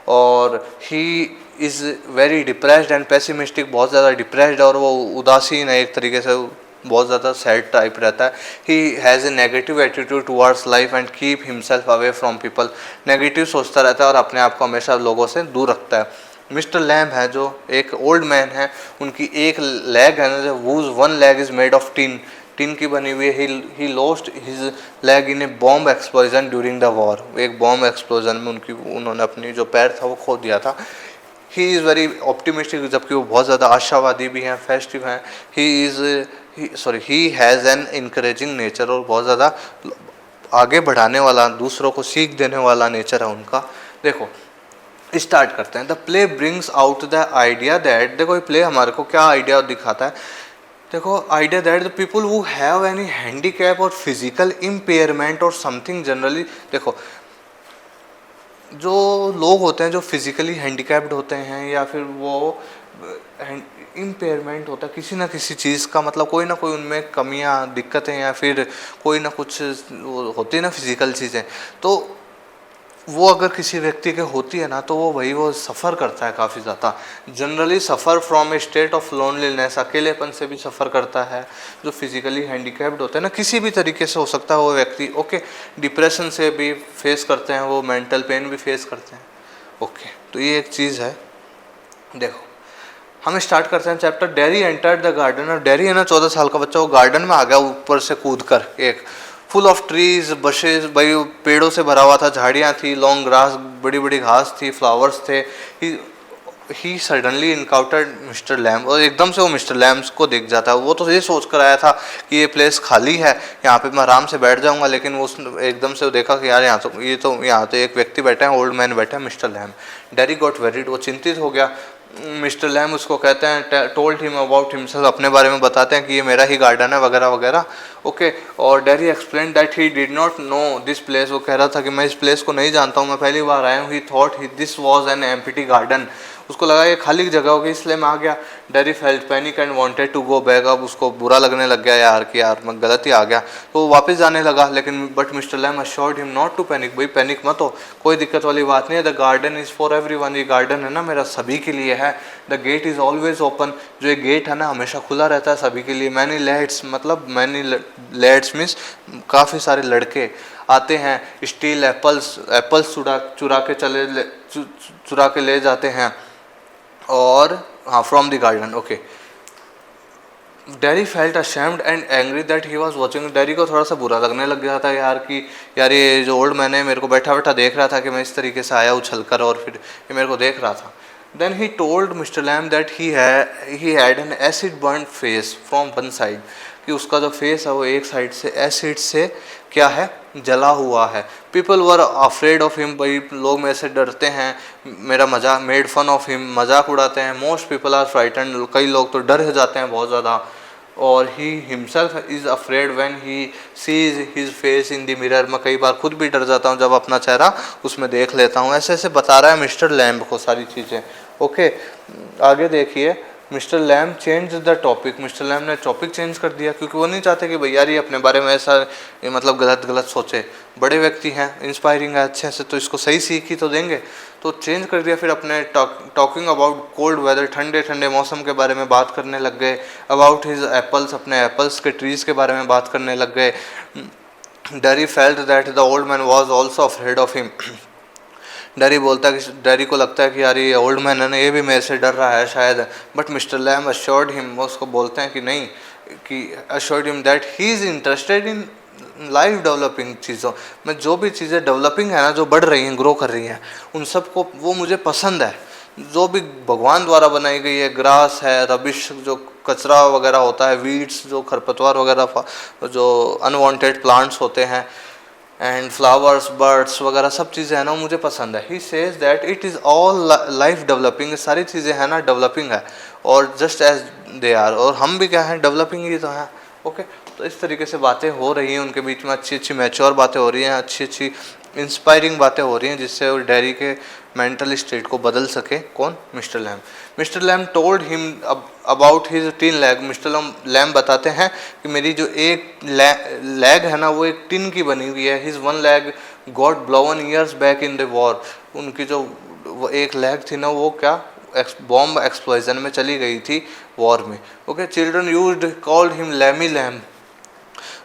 और he is very depressed and pessimistic, बहुत ज़्यादा डिप्रेस्ड, और वो उदासीन है एक तरीके से, बहुत ज़्यादा सैड टाइप रहता है। He has a negative attitude towards life and keep himself away from people, negative सोचता रहता है और अपने आप को हमेशा लोगों से दूर रखता है। मिस्टर लैम्ब है जो एक ओल्ड मैन है, उनकी एक लेग है ना, whose one leg is made of tin, tin की बनी हुई है। He lost his leg in A bomb explosion during the war, एक बॉम्ब एक्सप्लोजन में उन्होंने अपनी जो पैर था वो खो दिया था। ही इज़ वेरी ऑप्टिमिस्टिक, जबकि वो बहुत ज़्यादा आशावादी भी हैं, फेस्टिव हैं। He has an encouraging nature, और बहुत ज़्यादा आगे बढ़ाने वाला, दूसरों को सीख देने वाला नेचर है उनका। देखो स्टार्ट करते हैं। The play brings out the idea that, देखो ये प्ले हमारे को क्या आइडिया दिखाता है। देखो idea that the people who have any handicap और फिजिकल इम्पेयरमेंट और समथिंग जनरली, देखो जो लोग होते हैं जो फिजिकली हैंडीकैप्ड होते हैं, या फिर वो इम्पेयरमेंट होता है किसी ना किसी चीज़ का, मतलब कोई ना कोई उनमें कमियां, दिक्कतें, या फिर कोई ना कुछ होती है ना फिजिकल चीज़ें, तो वो अगर किसी व्यक्ति के होती है ना, तो वो सफ़र करता है काफ़ी ज़्यादा। Generally suffer from a state of loneliness, अकेलेपन से भी सफ़र करता है। जो फिजिकली हैंडीकैप्ड होते हैं ना, किसी भी तरीके से हो सकता है वो व्यक्ति। ओके, डिप्रेशन से भी फेस करते हैं वो, मेंटल पेन भी फेस करते हैं। ओके, तो ये एक चीज़ है। देखो हम स्टार्ट करते हैं chapter. Dairy entered the garden, और डेरी है ना 14 साल का बच्चा, वो गार्डन में आ गया ऊपर से कूद कर। एक फुल ऑफ ट्रीज बशेज, भाई पेड़ों से भरा हुआ था, झाड़ियाँ थी, लॉन्ग ग्रास, बड़ी बड़ी घास थी, फ्लावर्स थे। He suddenly encountered mister lamb, और एकदम से वो मिस्टर लैम्ब को दिख जाता है। वो तो ये सोच कर आया था कि ये प्लेस खाली है, यहाँ पे मैं आराम से बैठ जाऊंगा, लेकिन वो एकदम से वो देखा कि यार यहाँ तो एक व्यक्ति बैठा है, ओल्ड मैन बैठा है, mister lamb. Dairy got varied, वो चिंतित हो गया। मिस्टर लैम उसको कहते हैं, टोल्ड हिम अबाउट हिमसेल्फ, अपने बारे में बताते हैं कि ये मेरा ही गार्डन है वगैरह वगैरह। ओके, और dairy explain that he did not know this place, वो कह रहा था कि मैं इस प्लेस को नहीं जानता हूँ, मैं पहली बार आया हूँ। ही thought this was an empty garden, उसको लगा ये खाली जगह होगी, इसलिए मैं आ गया। Derry felt panic and wanted to go back, अब उसको बुरा लगने लग गया यार कि यार मैं गलत ही आ गया, तो वो वापस जाने लगा। लेकिन but mister Lamb assured him not to panic, भाई पैनिक मत हो, कोई दिक्कत वाली बात नहीं है। The garden is for everyone, ये गार्डन है ना मेरा सभी के लिए है। The gate is always open, जो ये गेट है ना हमेशा खुला रहता है सभी के लिए। मैनी लेट्स, मतलब मैनी लेट्स मीन्स काफ़ी सारे लड़के आते हैं, स्टील एप्पल्स चुरा के ले जाते हैं, और हाँ from the garden. Okay, dairy felt ashamed and angry that he was watching, dairy को थोड़ा सा बुरा लगने लग गया था यार कि यार ये जो ओल्ड मैन है मेरे को बैठा बैठा देख रहा था कि मैं इस तरीके से आया उछल कर, और फिर ये मेरे को देख रहा था। Then he told mister Lamb that he had an acid burn face from one side, कि उसका जो फेस है वो एक साइड से एसिड से क्या है, जला हुआ है। People were afraid of him, भाई लोग मेरे से डरते हैं, मेरा मजाक, मेड फन ऑफ हिम, मजाक उड़ाते हैं। मोस्ट पीपल आर फ्राइटन, कई लोग तो डर जाते हैं बहुत ज़्यादा। और he himself is afraid when he sees his face in the mirror, मैं कई बार खुद भी डर जाता हूँ जब अपना चेहरा उसमें देख लेता हूँ। ऐसे ऐसे बता रहा है मिस्टर लैम्ब को सारी चीज़ें। ओके, आगे देखिए। Mister Lamb change the topic, mister Lamb ने टॉपिक चेंज कर दिया, क्योंकि वो नहीं चाहते कि भैया ये अपने बारे में ऐसा मतलब गलत सोचे। बड़े व्यक्ति हैं, इंस्पायरिंग है, अच्छे से, तो इसको सही सीख ही तो देंगे। तो चेंज कर दिया। फिर अपने टॉकिंग अबाउट कोल्ड वेदर, ठंडे ठंडे मौसम के बारे में बात करने लग गए। अबाउट हिज एप्पल्स, अपने एप्पल्स के ट्रीज़ के बारे में बात करने लग गए। Dairy felt that the old man was also afraid of him, dairy बोलता है कि डेरी को लगता है कि यार ये ओल्ड मैन है ना, ये भी मेरे से डर रहा है शायद। But mister Lamb assured him, वो उसको बोलते हैं कि नहीं, कि assured him that he is interested in life developing चीज़ों में, जो भी चीज़ें डेवलपिंग है ना, जो बढ़ रही हैं, ग्रो कर रही हैं, उन सब को वो मुझे पसंद है। जो भी भगवान द्वारा बनाई गई है, ग्रास है, रबिश जो कचरा वगैरह होता है, वीड्स जो खरपतवार वगैरह, जो अनवांटेड प्लांट्स होते हैं, एंड फ्लावर्स, बर्ड्स वगैरह सब चीज़ें हैं ना, मुझे पसंद है। He says that it is all life developing, सारी चीज़ें हैं ना डेवलपिंग है, और जस्ट एज दे आर, और हम भी क्या हैं, डेवलपिंग ही तो हैं। ओके, तो इस तरीके से बातें हो रही हैं उनके बीच में, अच्छी अच्छी मैच्योर बातें हो रही हैं, अच्छी अच्छी इंस्पायरिंग बातें हो रही हैं, जिससे वो डैरी के मेंटल स्टेट को बदल सके। कौन? Mister Lamb. Mister Lamb told him about his tin leg. Mister Lamb बताते हैं कि मेरी जो एक लैग है ना, वो एक टिन की बनी हुई है। His one leg got blown years back in the war. उनकी जो वो एक लैग थी ना, वो क्या बॉम्ब एक्सप्लोजन में चली गई थी वॉर में। Okay, children used called him Lamey Lamb.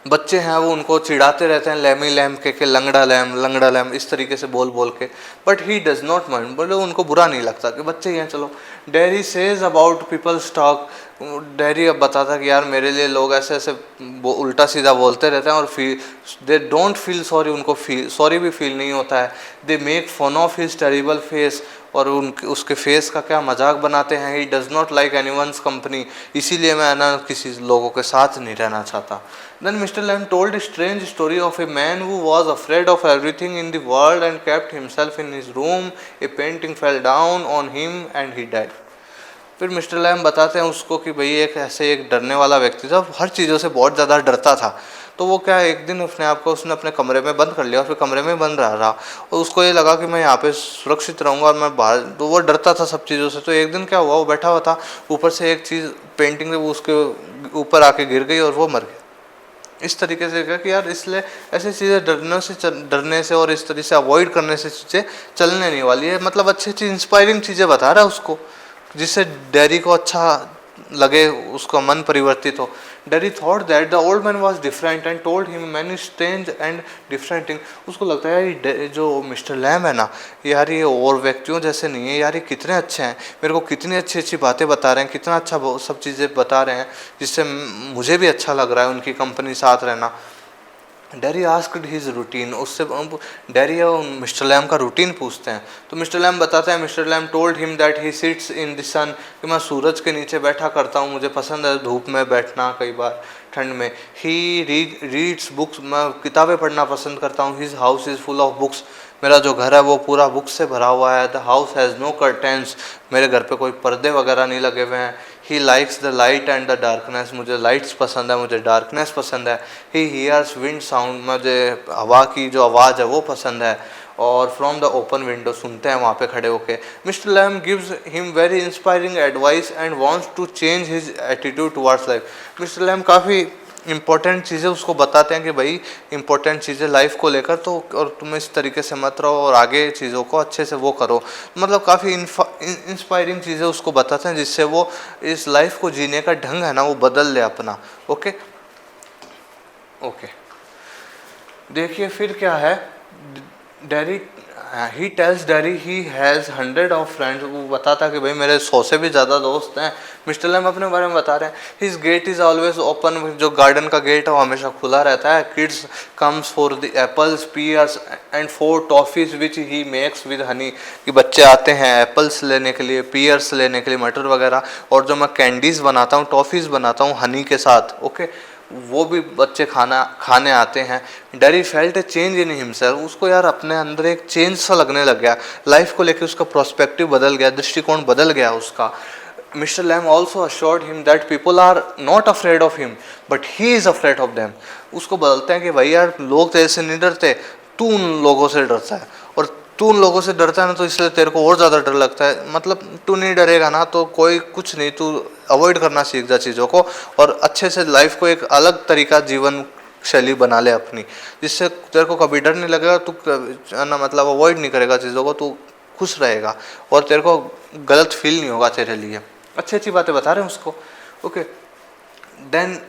बच्चे हैं वो उनको चिढ़ाते रहते हैं लैमी लैम के लंगड़ा लैम इस तरीके से बोल बोल के, but he does not mind, बोले उनको बुरा नहीं लगता कि बच्चे ही हैं, चलो। Derry says about peoples talk. Derry अब बताता कि यार मेरे लिए लोग ऐसे ऐसे उल्टा सीधा बोलते रहते हैं, और दे डोंट फील सॉरी, उनको सॉरी भी फील नहीं होता है। They make fun of his terrible face, और उसके फेस का क्या मजाक बनाते हैं। He does not like anyone's company, इसीलिए मैं ना किसी लोगों के साथ नहीं रहना चाहता। Then Mr. Lamb told a strange story of a man who was afraid of everything in the world and kept himself in his room. A painting fell down on him and he died. फिर mister Lamb बताते हैं उसको कि भाई एक डरने वाला व्यक्ति था, हर चीज़ों से बहुत ज़्यादा डरता था। तो वो क्या, एक दिन उसने अपने कमरे में बंद कर लिया, और फिर कमरे में बंद रहा, और उसको ये लगा कि मैं यहाँ पे सुरक्षित रहूँगा और मैं बाहर, तो वो डरता था सब चीज़ों से। तो एक दिन क्या हुआ, वो बैठा हुआ था, ऊपर से एक चीज़ पेंटिंग वो उसके ऊपर आके गिर गई और वो मर गया। इस तरीके से क्या कि यार इसलिए ऐसी चीज़ें डरने से और इस तरीके से अवॉइड करने से चीज़ें चलने नहीं वाली है। मतलब अच्छी अच्छी इंस्पायरिंग चीज़ें बता रहा है उसको, जिससे डैरी को अच्छा लगे, उसका मन परिवर्तित हो। Dairy thought that the old man was different and told him many strange and different thing. उसको लगता है यार जो मिस्टर लैम है ना, यार ये और व्यक्तियों जैसे नहीं है, यार ये कितने अच्छे हैं, मेरे को कितनी अच्छी अच्छी बातें बता रहे हैं, कितना अच्छा सब चीज़ें बता रहे हैं, जिससे मुझे भी अच्छा लग रहा है उनकी कंपनी साथ रहना। डैरी आस्क्ड हिज रूटीन, उससे डैरी मिस्टर लैम का रूटीन पूछते हैं। तो मिस्टर लैम बताते हैं, Mr Lamb told him that he sits in the sun, कि मैं सूरज के नीचे बैठा करता हूँ, मुझे पसंद है धूप में बैठना, कई बार ठंड में। ही रीड्स बुक्स, मैं किताबें पढ़ना पसंद करता हूँ। His house is full of books, मेरा जो घर है वो पूरा बुक से भरा हुआ है। The house has no curtains, मेरे घर पे कोई पर्दे वगैरह नहीं लगे हुए हैं। He likes the light and the darkness, मुझे लाइट्स पसंद है, मुझे डार्कनेस पसंद है। ही हियर्स विंड साउंड, मुझे हवा की जो आवाज़ है वो पसंद है। और फ्रॉम द ओपन विंडो, सुनते हैं वहाँ पे खड़े होके। Mister Lamb gives him very inspiring advice and wants to change his attitude towards life. Mister Lamb काफ़ी इंपॉर्टेंट चीज़ें उसको बताते हैं कि भाई इंपॉर्टेंट चीज़ें लाइफ को लेकर, तो और तुम इस तरीके से मत रहो और आगे चीज़ों को अच्छे से वो करो। मतलब काफ़ी इंस्पायरिंग चीज़ें उसको बताते हैं, जिससे वो इस लाइफ को जीने का ढंग है ना वो बदल ले अपना। ओके ओके, देखिए फिर क्या है। Dairy he tells dairy he has 100 of friends, वो बताता है कि भाई मेरे 100 से भी ज़्यादा दोस्त हैं। मिस्टर लैम अपने बारे में बता रहे हैं। His gate is always open, जो गार्डन का गेट है वो हमेशा खुला रहता है। Kids comes for the apples, pears and for toffees which he makes with honey, कि बच्चे आते हैं एप्पल्स लेने के लिए, पीयर्स लेने के लिए, मटर वगैरह, और जो मैं कैंडीज़ बनाता हूँ, टॉफ़ीज़ बनाता हूँ हनी के साथ। ओके, वो भी बच्चे खाने आते हैं। Dairy felt A change in himself, उसको यार अपने अंदर एक चेंज सा लगने लग गया, लाइफ को लेकर उसका प्रोस्पेक्टिव बदल गया, दृष्टिकोण बदल गया उसका। Mister Lamb also assured him that people are not afraid of him but he is afraid of them. उसको बदलते हैं कि भाई यार लोग तेरे से नहीं डरते, तू उन लोगों से डरता है, और तू उन लोगों से डरता है ना, तो इसलिए तेरे को और ज़्यादा डर लगता है। मतलब तू नहीं डरेगा ना तो कोई कुछ नहीं, तू अवॉइड करना सीख जा चीज़ों को, और अच्छे से लाइफ को एक अलग तरीका जीवन शैली बना ले अपनी, जिससे तेरे को कभी डर नहीं लगेगा, तू ना मतलब अवॉइड नहीं करेगा चीज़ों को, तू खुश रहेगा और तेरे को गलत फील नहीं होगा तेरे लिए। अच्छी अच्छी बातें बता रहे हैं उसको। Okay, then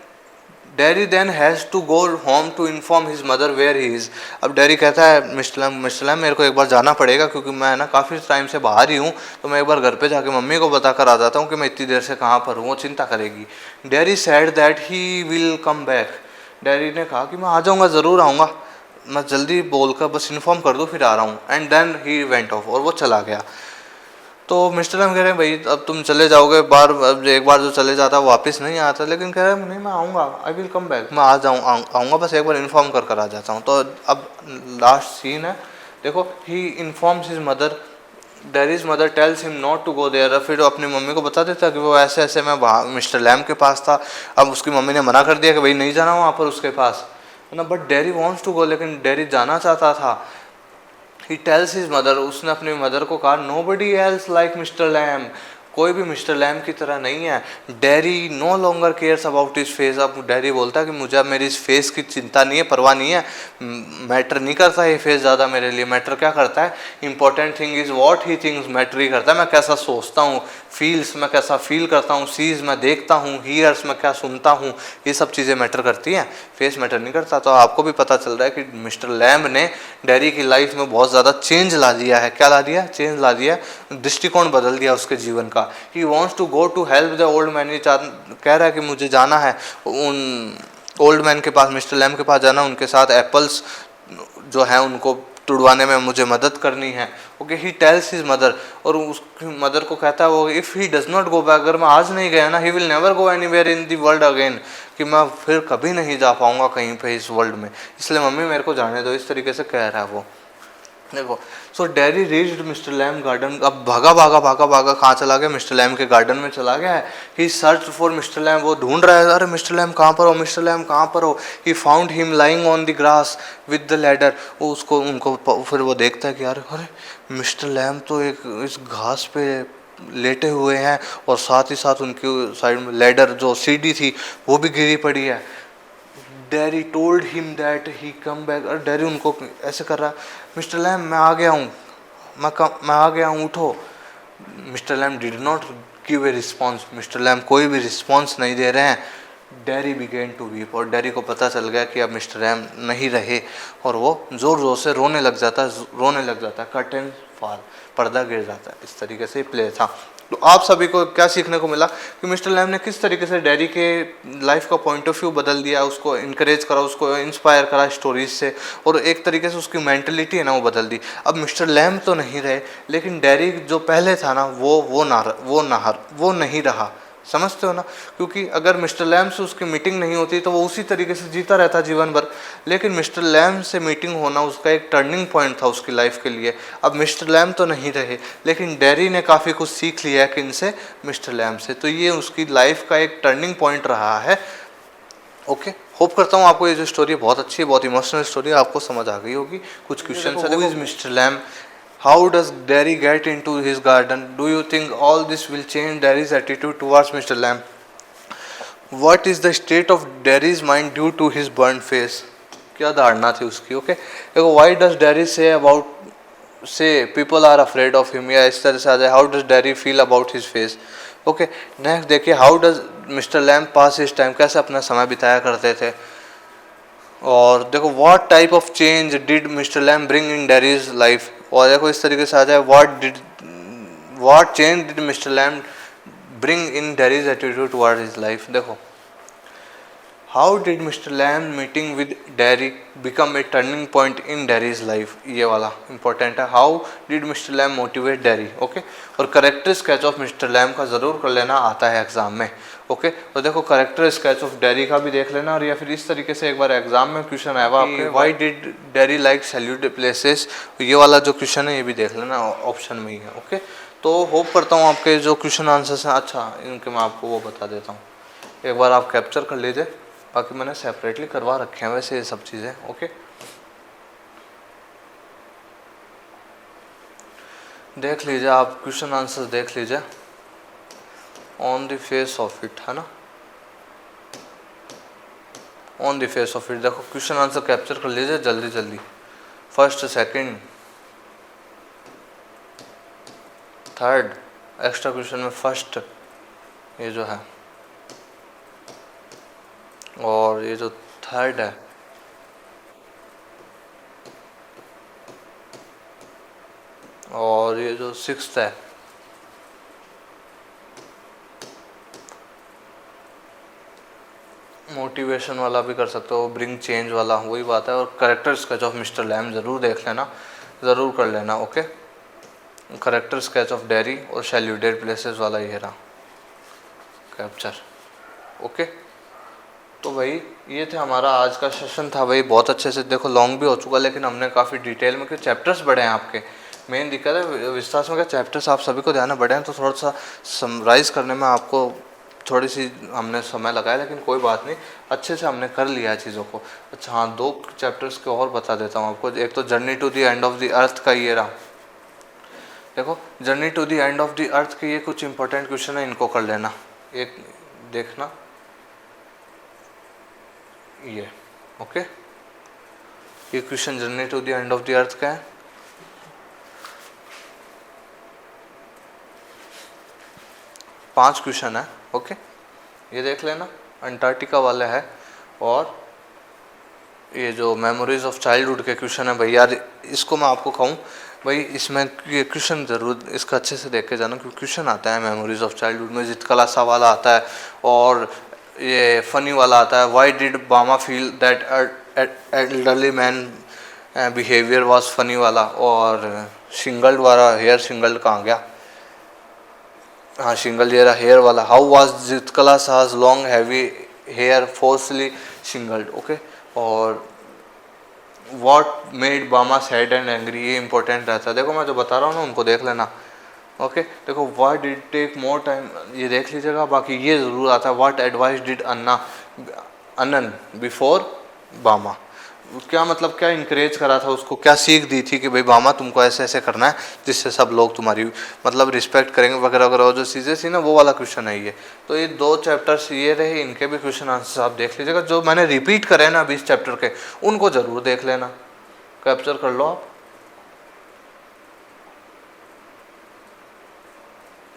Derry then has to go home to inform his mother where he is. अब डैरी कहता है मिस्टर लैम मेरे को एक बार जाना पड़ेगा, क्योंकि मैं ना काफ़ी टाइम से बाहर ही हूँ, तो मैं एक बार घर पे जाके मम्मी को बता कर आ जाता हूँ कि मैं इतनी देर से कहाँ पर हूँ, वो चिंता करेगी। Dairy sad that he will come back, dairy ने कहा कि मैं आ जाऊँगा, ज़रूर आऊँगा, मैं जल्दी बोल कर बस इन्फॉर्म कर दूँ फिर आ रहा हूँ। And then he went off, और वो चला गया। तो मिस्टर लैम कह रहे हैं भाई अब तुम चले जाओगे बार, अब एक बार जो चले जाता है वापस नहीं आता, लेकिन कह रहे हैं नहीं मैं आऊँगा, आई विल कम बैक, मैं आ आऊँगा, बस एक बार इन्फॉर्म कर आ जाता हूँ। तो अब लास्ट सीन है, देखो he informs his mother, Derry's mother tells him not to go there, फिर वो अपनी मम्मी को बता देता कि वो ऐसे ऐसे मैं वहाँ मिस्टर लैम के पास था। अब उसकी मम्मी ने मना कर दिया कि भाई नहीं जाना वहाँ पर उसके पास, है ना, but Derry wants to go, लेकिन डैरी जाना चाहता था। ही टेल्स हिज मदर, उसने अपनी मदर को कहा nobody else like mister Lamb, कोई भी मिस्टर लैम की तरह नहीं है। Derry no longer cares about his face, अब डैरी बोलता है कि मुझे अब मेरी इस फेस की चिंता नहीं है, परवाह नहीं है, मैटर नहीं करता ये फेस ज़्यादा मेरे लिए, मैटर क्या करता है, important thing is what he thinks, matter ही करता है मैं कैसा सोचता हूँ, फील्स मैं कैसा फील करता हूँ, सीज मैं देखता हूँ, हीयर्स मैं क्या सुनता हूँ, ये सब चीज़ें मैटर करती हैं, फेस मैटर नहीं करता। तो आपको भी पता चल रहा है कि मिस्टर लैम ने डैरी की लाइफ में बहुत ज़्यादा चेंज ला दिया है। क्या ला दिया? चेंज ला दिया, दृष्टिकोण बदल दिया उसके जीवन का। He wants to go to help the old man, ये कह रहा है कि मुझे जाना है उन ओल्ड मैन के पास, मिस्टर लैम के पास जाना, उनके साथ एप्पल्स जो है उनको तुड़वाने में मुझे मदद करनी है। Okay, he tells his mother, और उसकी मदर को कहता है वो, if he does not go back, अगर मैं आज नहीं गया ना, he will never go anywhere in the world again, कि मैं फिर कभी नहीं जा पाऊंगा कहीं पे इस वर्ल्ड में, इसलिए मम्मी मेरे को जाने दो, इस तरीके से कह रहा है वो। देखो, so Derry reached Mr Lamb garden, अब भागा भागा भागा भागा कहाँ चला गया? मिस्टर लैम के गार्डन में चला गया है। ही सर्च फॉर मिस्टर लैम, वो ढूंढ रहा है, अरे मिस्टर लैम कहाँ पर हो, मिस्टर लैम कहाँ पर हो। He found him lying on the grass with the ladder, वो उसको उनको फिर वो देखता है कि यार अरे मिस्टर लैम तो एक इस घास पे लेटे हुए हैं, और साथ ही साथ उनकी साइड में लैडर जो सीढ़ी थी वो भी गिरी पड़ी है। Dairy told him that he come back, और डैरी उनको ऐसे कर रहा, मिस्टर लैम मैं आ गया हूँ, मैं आ गया हूँ, उठो। Mister Lamb did not give a response, mister Lamb कोई भी रिस्पॉन्स नहीं दे रहे हैं। डैरी बिगेन टू वीप, और डैरी को पता चल गया कि अब मिस्टर लैम नहीं रहे, और वो ज़ोर ज़ोर से रोने लग जाता है, कर्टेन फॉल, पर्दा गिर जाता है। इस तरीके से प्ले था। तो आप सभी को क्या सीखने को मिला कि मिस्टर लैम ने किस तरीके से डैरी के लाइफ का पॉइंट ऑफ व्यू बदल दिया, उसको इनकरेज करा, उसको इंस्पायर करा स्टोरीज से, और एक तरीके से उसकी मेंटलिटी है ना वो बदल दी। अब मिस्टर लैम तो नहीं रहे, लेकिन डैरी जो पहले था ना वो नहीं रहा। समझते हो ना? क्योंकि अगर मिस्टर लैम से उसकी मीटिंग नहीं होती तो वो उसी तरीके से जीता रहता जीवन भर, लेकिन मिस्टर लैम से मीटिंग होना उसका एक टर्निंग पॉइंट था उसकी लाइफ के लिए। अब मिस्टर लैम तो नहीं रहे, लेकिन डैरी ने काफ़ी कुछ सीख लिया है किन से? मिस्टर लैम से। तो ये उसकी लाइफ का एक टर्निंग पॉइंट रहा है। ओके, होप करता हूँ आपको ये जो स्टोरी है बहुत अच्छी है, बहुत इमोशनल स्टोरी है, आपको समझ आ गई होगी। कुछ क्वेश्चन है, देखो, mister Lamb, how does Derry get into his garden? Do you think all this will change Derry's attitude towards Mr. Lamb? What is the state of Derry's mind due to his burnt face? क्या धारणा थी उसकी? Okay, देखो, why does Derry say people are afraid of him, या इस तरह से आ जाए, how does Derry feel about his face? Okay, next देखिए, how does Mr. Lamb pass his time, कैसे अपना समय बिताया करते थे। और देखो, what type of change did Mr Lamb bring in Derry's life, और देखो इस तरीके से आ जाए, what change did Mr Lamb bring in Derry's attitude toward his life. देखो, how did Mr Lamb meeting with Derry become a turning point in Derry's life, ये वाला इंपॉर्टेंट है। How did Mr Lamb motivate Derry. Okay, और character sketch of mister Lamb का ज़रूर कर लेना, आता है एग्जाम में। ओके, तो देखो करेक्टर स्केच ऑफ डैरी का भी देख लेना, और या फिर इस तरीके से एक बार एग्जाम में क्वेश्चन आएगा आपके, why did dairy like salute places, ये वाला जो क्वेश्चन है ये भी देख लेना, ऑप्शन में ही है। ओके, तो होप करता हूँ आपके जो क्वेश्चन आंसर्स हैं, अच्छा इनके मैं आपको वो बता देता हूँ, एक बार आप कैप्चर कर लीजिए, बाकी मैंने सेपरेटली करवा रखे हैं वैसे ये सब चीज़ें। ओके, देख लीजिए आप, क्वेश्चन आंसर देख लीजिए on the face of it, है ना, on the face of it. देखो क्वेश्चन आंसर कैप्चर कर लीजिए जल्दी जल्दी, first, second, third, extra question में फर्स्ट ये जो है, और ये जो थर्ड है, और ये जो सिक्स्थ है, मोटिवेशन वाला भी कर सकते हो, ब्रिंग चेंज वाला, वही बात है। और character sketch of mister Lamb ज़रूर देख लेना, ज़रूर कर लेना। Okay, character sketch of Derry और शेल्यूडेड प्लेसेस वाला ये रहा कैप्चर। ओके, तो भाई ये थे हमारा आज का सेशन था भाई, बहुत अच्छे से देखो लॉन्ग भी हो चुका लेकिन हमने काफ़ी डिटेल में, क्योंकि चैप्टर्स बड़े हैं आपके, मेन दिक्कत है विस्तार में क्या चैप्टर्स आप सभी को ध्यान में बड़े हैं, तो थोड़ा सा समराइज करने में आपको थोड़ी सी हमने समय लगाया, लेकिन कोई बात नहीं, अच्छे से हमने कर लिया है चीज़ों को। अच्छा हाँ, 2 चैप्टर्स के और बता देता हूँ आपको। एक तो journey to the end of the earth का ये रहा, देखो journey to the end of the earth के ये कुछ इंपॉर्टेंट क्वेश्चन है, इनको कर लेना, एक देखना ये। ओके, ये question journey to the end of the earth का है। पांच क्वेश्चन है। ओके, ये देख लेना, अंटार्कटिका वाला है, और ये जो मेमोरीज ऑफ चाइल्डहुड के क्वेश्चन है भाई, यार इसको मैं आपको कहूँ भाई, इसमें ये क्वेश्चन ज़रूर इसका अच्छे से देख के जाना, क्योंकि क्वेश्चन आता है मेमोरीज ऑफ चाइल्डहुड में, जितकलासा वाला आता है और ये फनी वाला आता है, व्हाई डिड बामा feel that elderly man behaviour was funny वाला, और शिंगल्ड वाला हेयर, शिंगल्ड कहाँ गया, हाँ शिंगल ये रहा हेयर वाला, how was Zitkala Sa's long heavy hair forcibly shingled. Okay, और what made Bama sad and angry, ये इंपॉर्टेंट रहता है, देखो मैं जो बता रहा हूँ ना उनको देख लेना। ओके, देखो what did take more time, ये देख लीजिएगा, बाकी ये ज़रूर आता है, व्हाट एडवाइस डिड अनन बिफोर बामा, क्या मतलब क्या इंकरेज करा था उसको, क्या सीख दी थी कि भाई बामा तुमको ऐसे ऐसे करना है जिससे सब लोग तुम्हारी मतलब रिस्पेक्ट करेंगे वगैरह वगैरह, जो चीज़ें थी ना वो वाला क्वेश्चन है ये। तो ये 2 चैप्टर्स ये रहे, इनके भी क्वेश्चन आंसर आप देख लीजिएगा, जो मैंने रिपीट करे ना 20 चैप्टर के, उनको ज़रूर देख लेना, कैप्चर कर लो आप।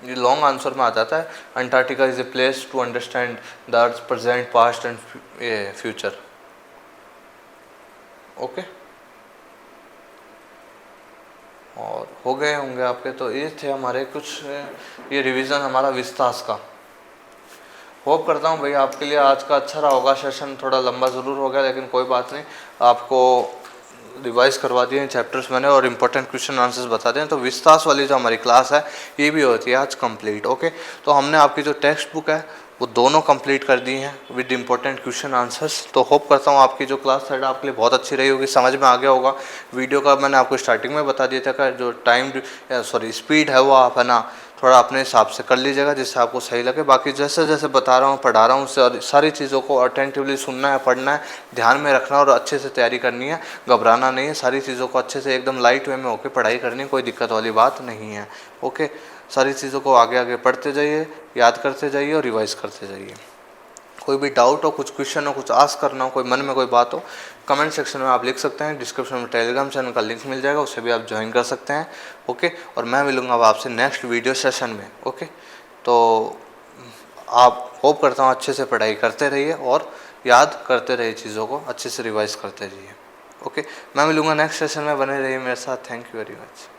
ये लॉन्ग आंसर में आ जाता है, Antarctica is a place to understand the earth present past and future. Okay, और हो गए होंगे आपके, तो ये थे हमारे कुछ ये रिवीजन हमारा विस्तास का। होप करता हूँ भाई आपके लिए आज का अच्छा रहा होगा सेशन, थोड़ा लंबा ज़रूर हो गया लेकिन कोई बात नहीं, आपको रिवाइज करवा दिए चैप्टर्स मैंने और इम्पोर्टेंट क्वेश्चन आंसर्स बता दें। तो विस्तास वाली जो हमारी क्लास है ये भी होती है आज कंप्लीट। ओके, तो हमने आपकी जो टेक्स्ट बुक है वो दोनों कंप्लीट कर दी हैं विद इम्पोर्टेंट क्वेश्चन आंसर्स। तो होप करता हूँ आपकी जो क्लास है आपके लिए बहुत अच्छी रही होगी, समझ में आ गया होगा। वीडियो का मैंने आपको स्टार्टिंग में बता दिया था कि जो स्पीड है वो आप है ना थोड़ा अपने हिसाब से कर लीजिएगा जिससे आपको सही लगे। बाकी जैसे जैसे बता रहा हूँ पढ़ा रहा हूँ सारी चीज़ों को अटेंटिवली सुनना है, पढ़ना है, ध्यान में रखना और अच्छे से तैयारी करनी है, घबराना नहीं है, सारी चीज़ों को अच्छे से एकदम लाइट वे में होकर पढ़ाई करनी है, कोई दिक्कत वाली बात नहीं है। ओके, सारी चीज़ों को आगे आगे पढ़ते जाइए, याद करते जाइए और रिवाइज करते जाइए। कोई भी डाउट हो, कुछ क्वेश्चन हो, कुछ आस्क करना हो, कोई मन में कोई बात हो, कमेंट सेक्शन में आप लिख सकते हैं। डिस्क्रिप्शन में टेलीग्राम चैनल का लिंक मिल जाएगा, उससे भी आप ज्वाइन कर सकते हैं। ओके, और मैं मिलूंगा अब आपसे नेक्स्ट वीडियो सेशन में। ओके, तो आप होप करता हूँ अच्छे से पढ़ाई करते रहिए और याद करते रहिए, चीज़ों को अच्छे से रिवाइज करते रहिए। ओके, मैं मिलूंगा नेक्स्ट सेशन में, बने रहिए मेरे साथ। Thank you very much.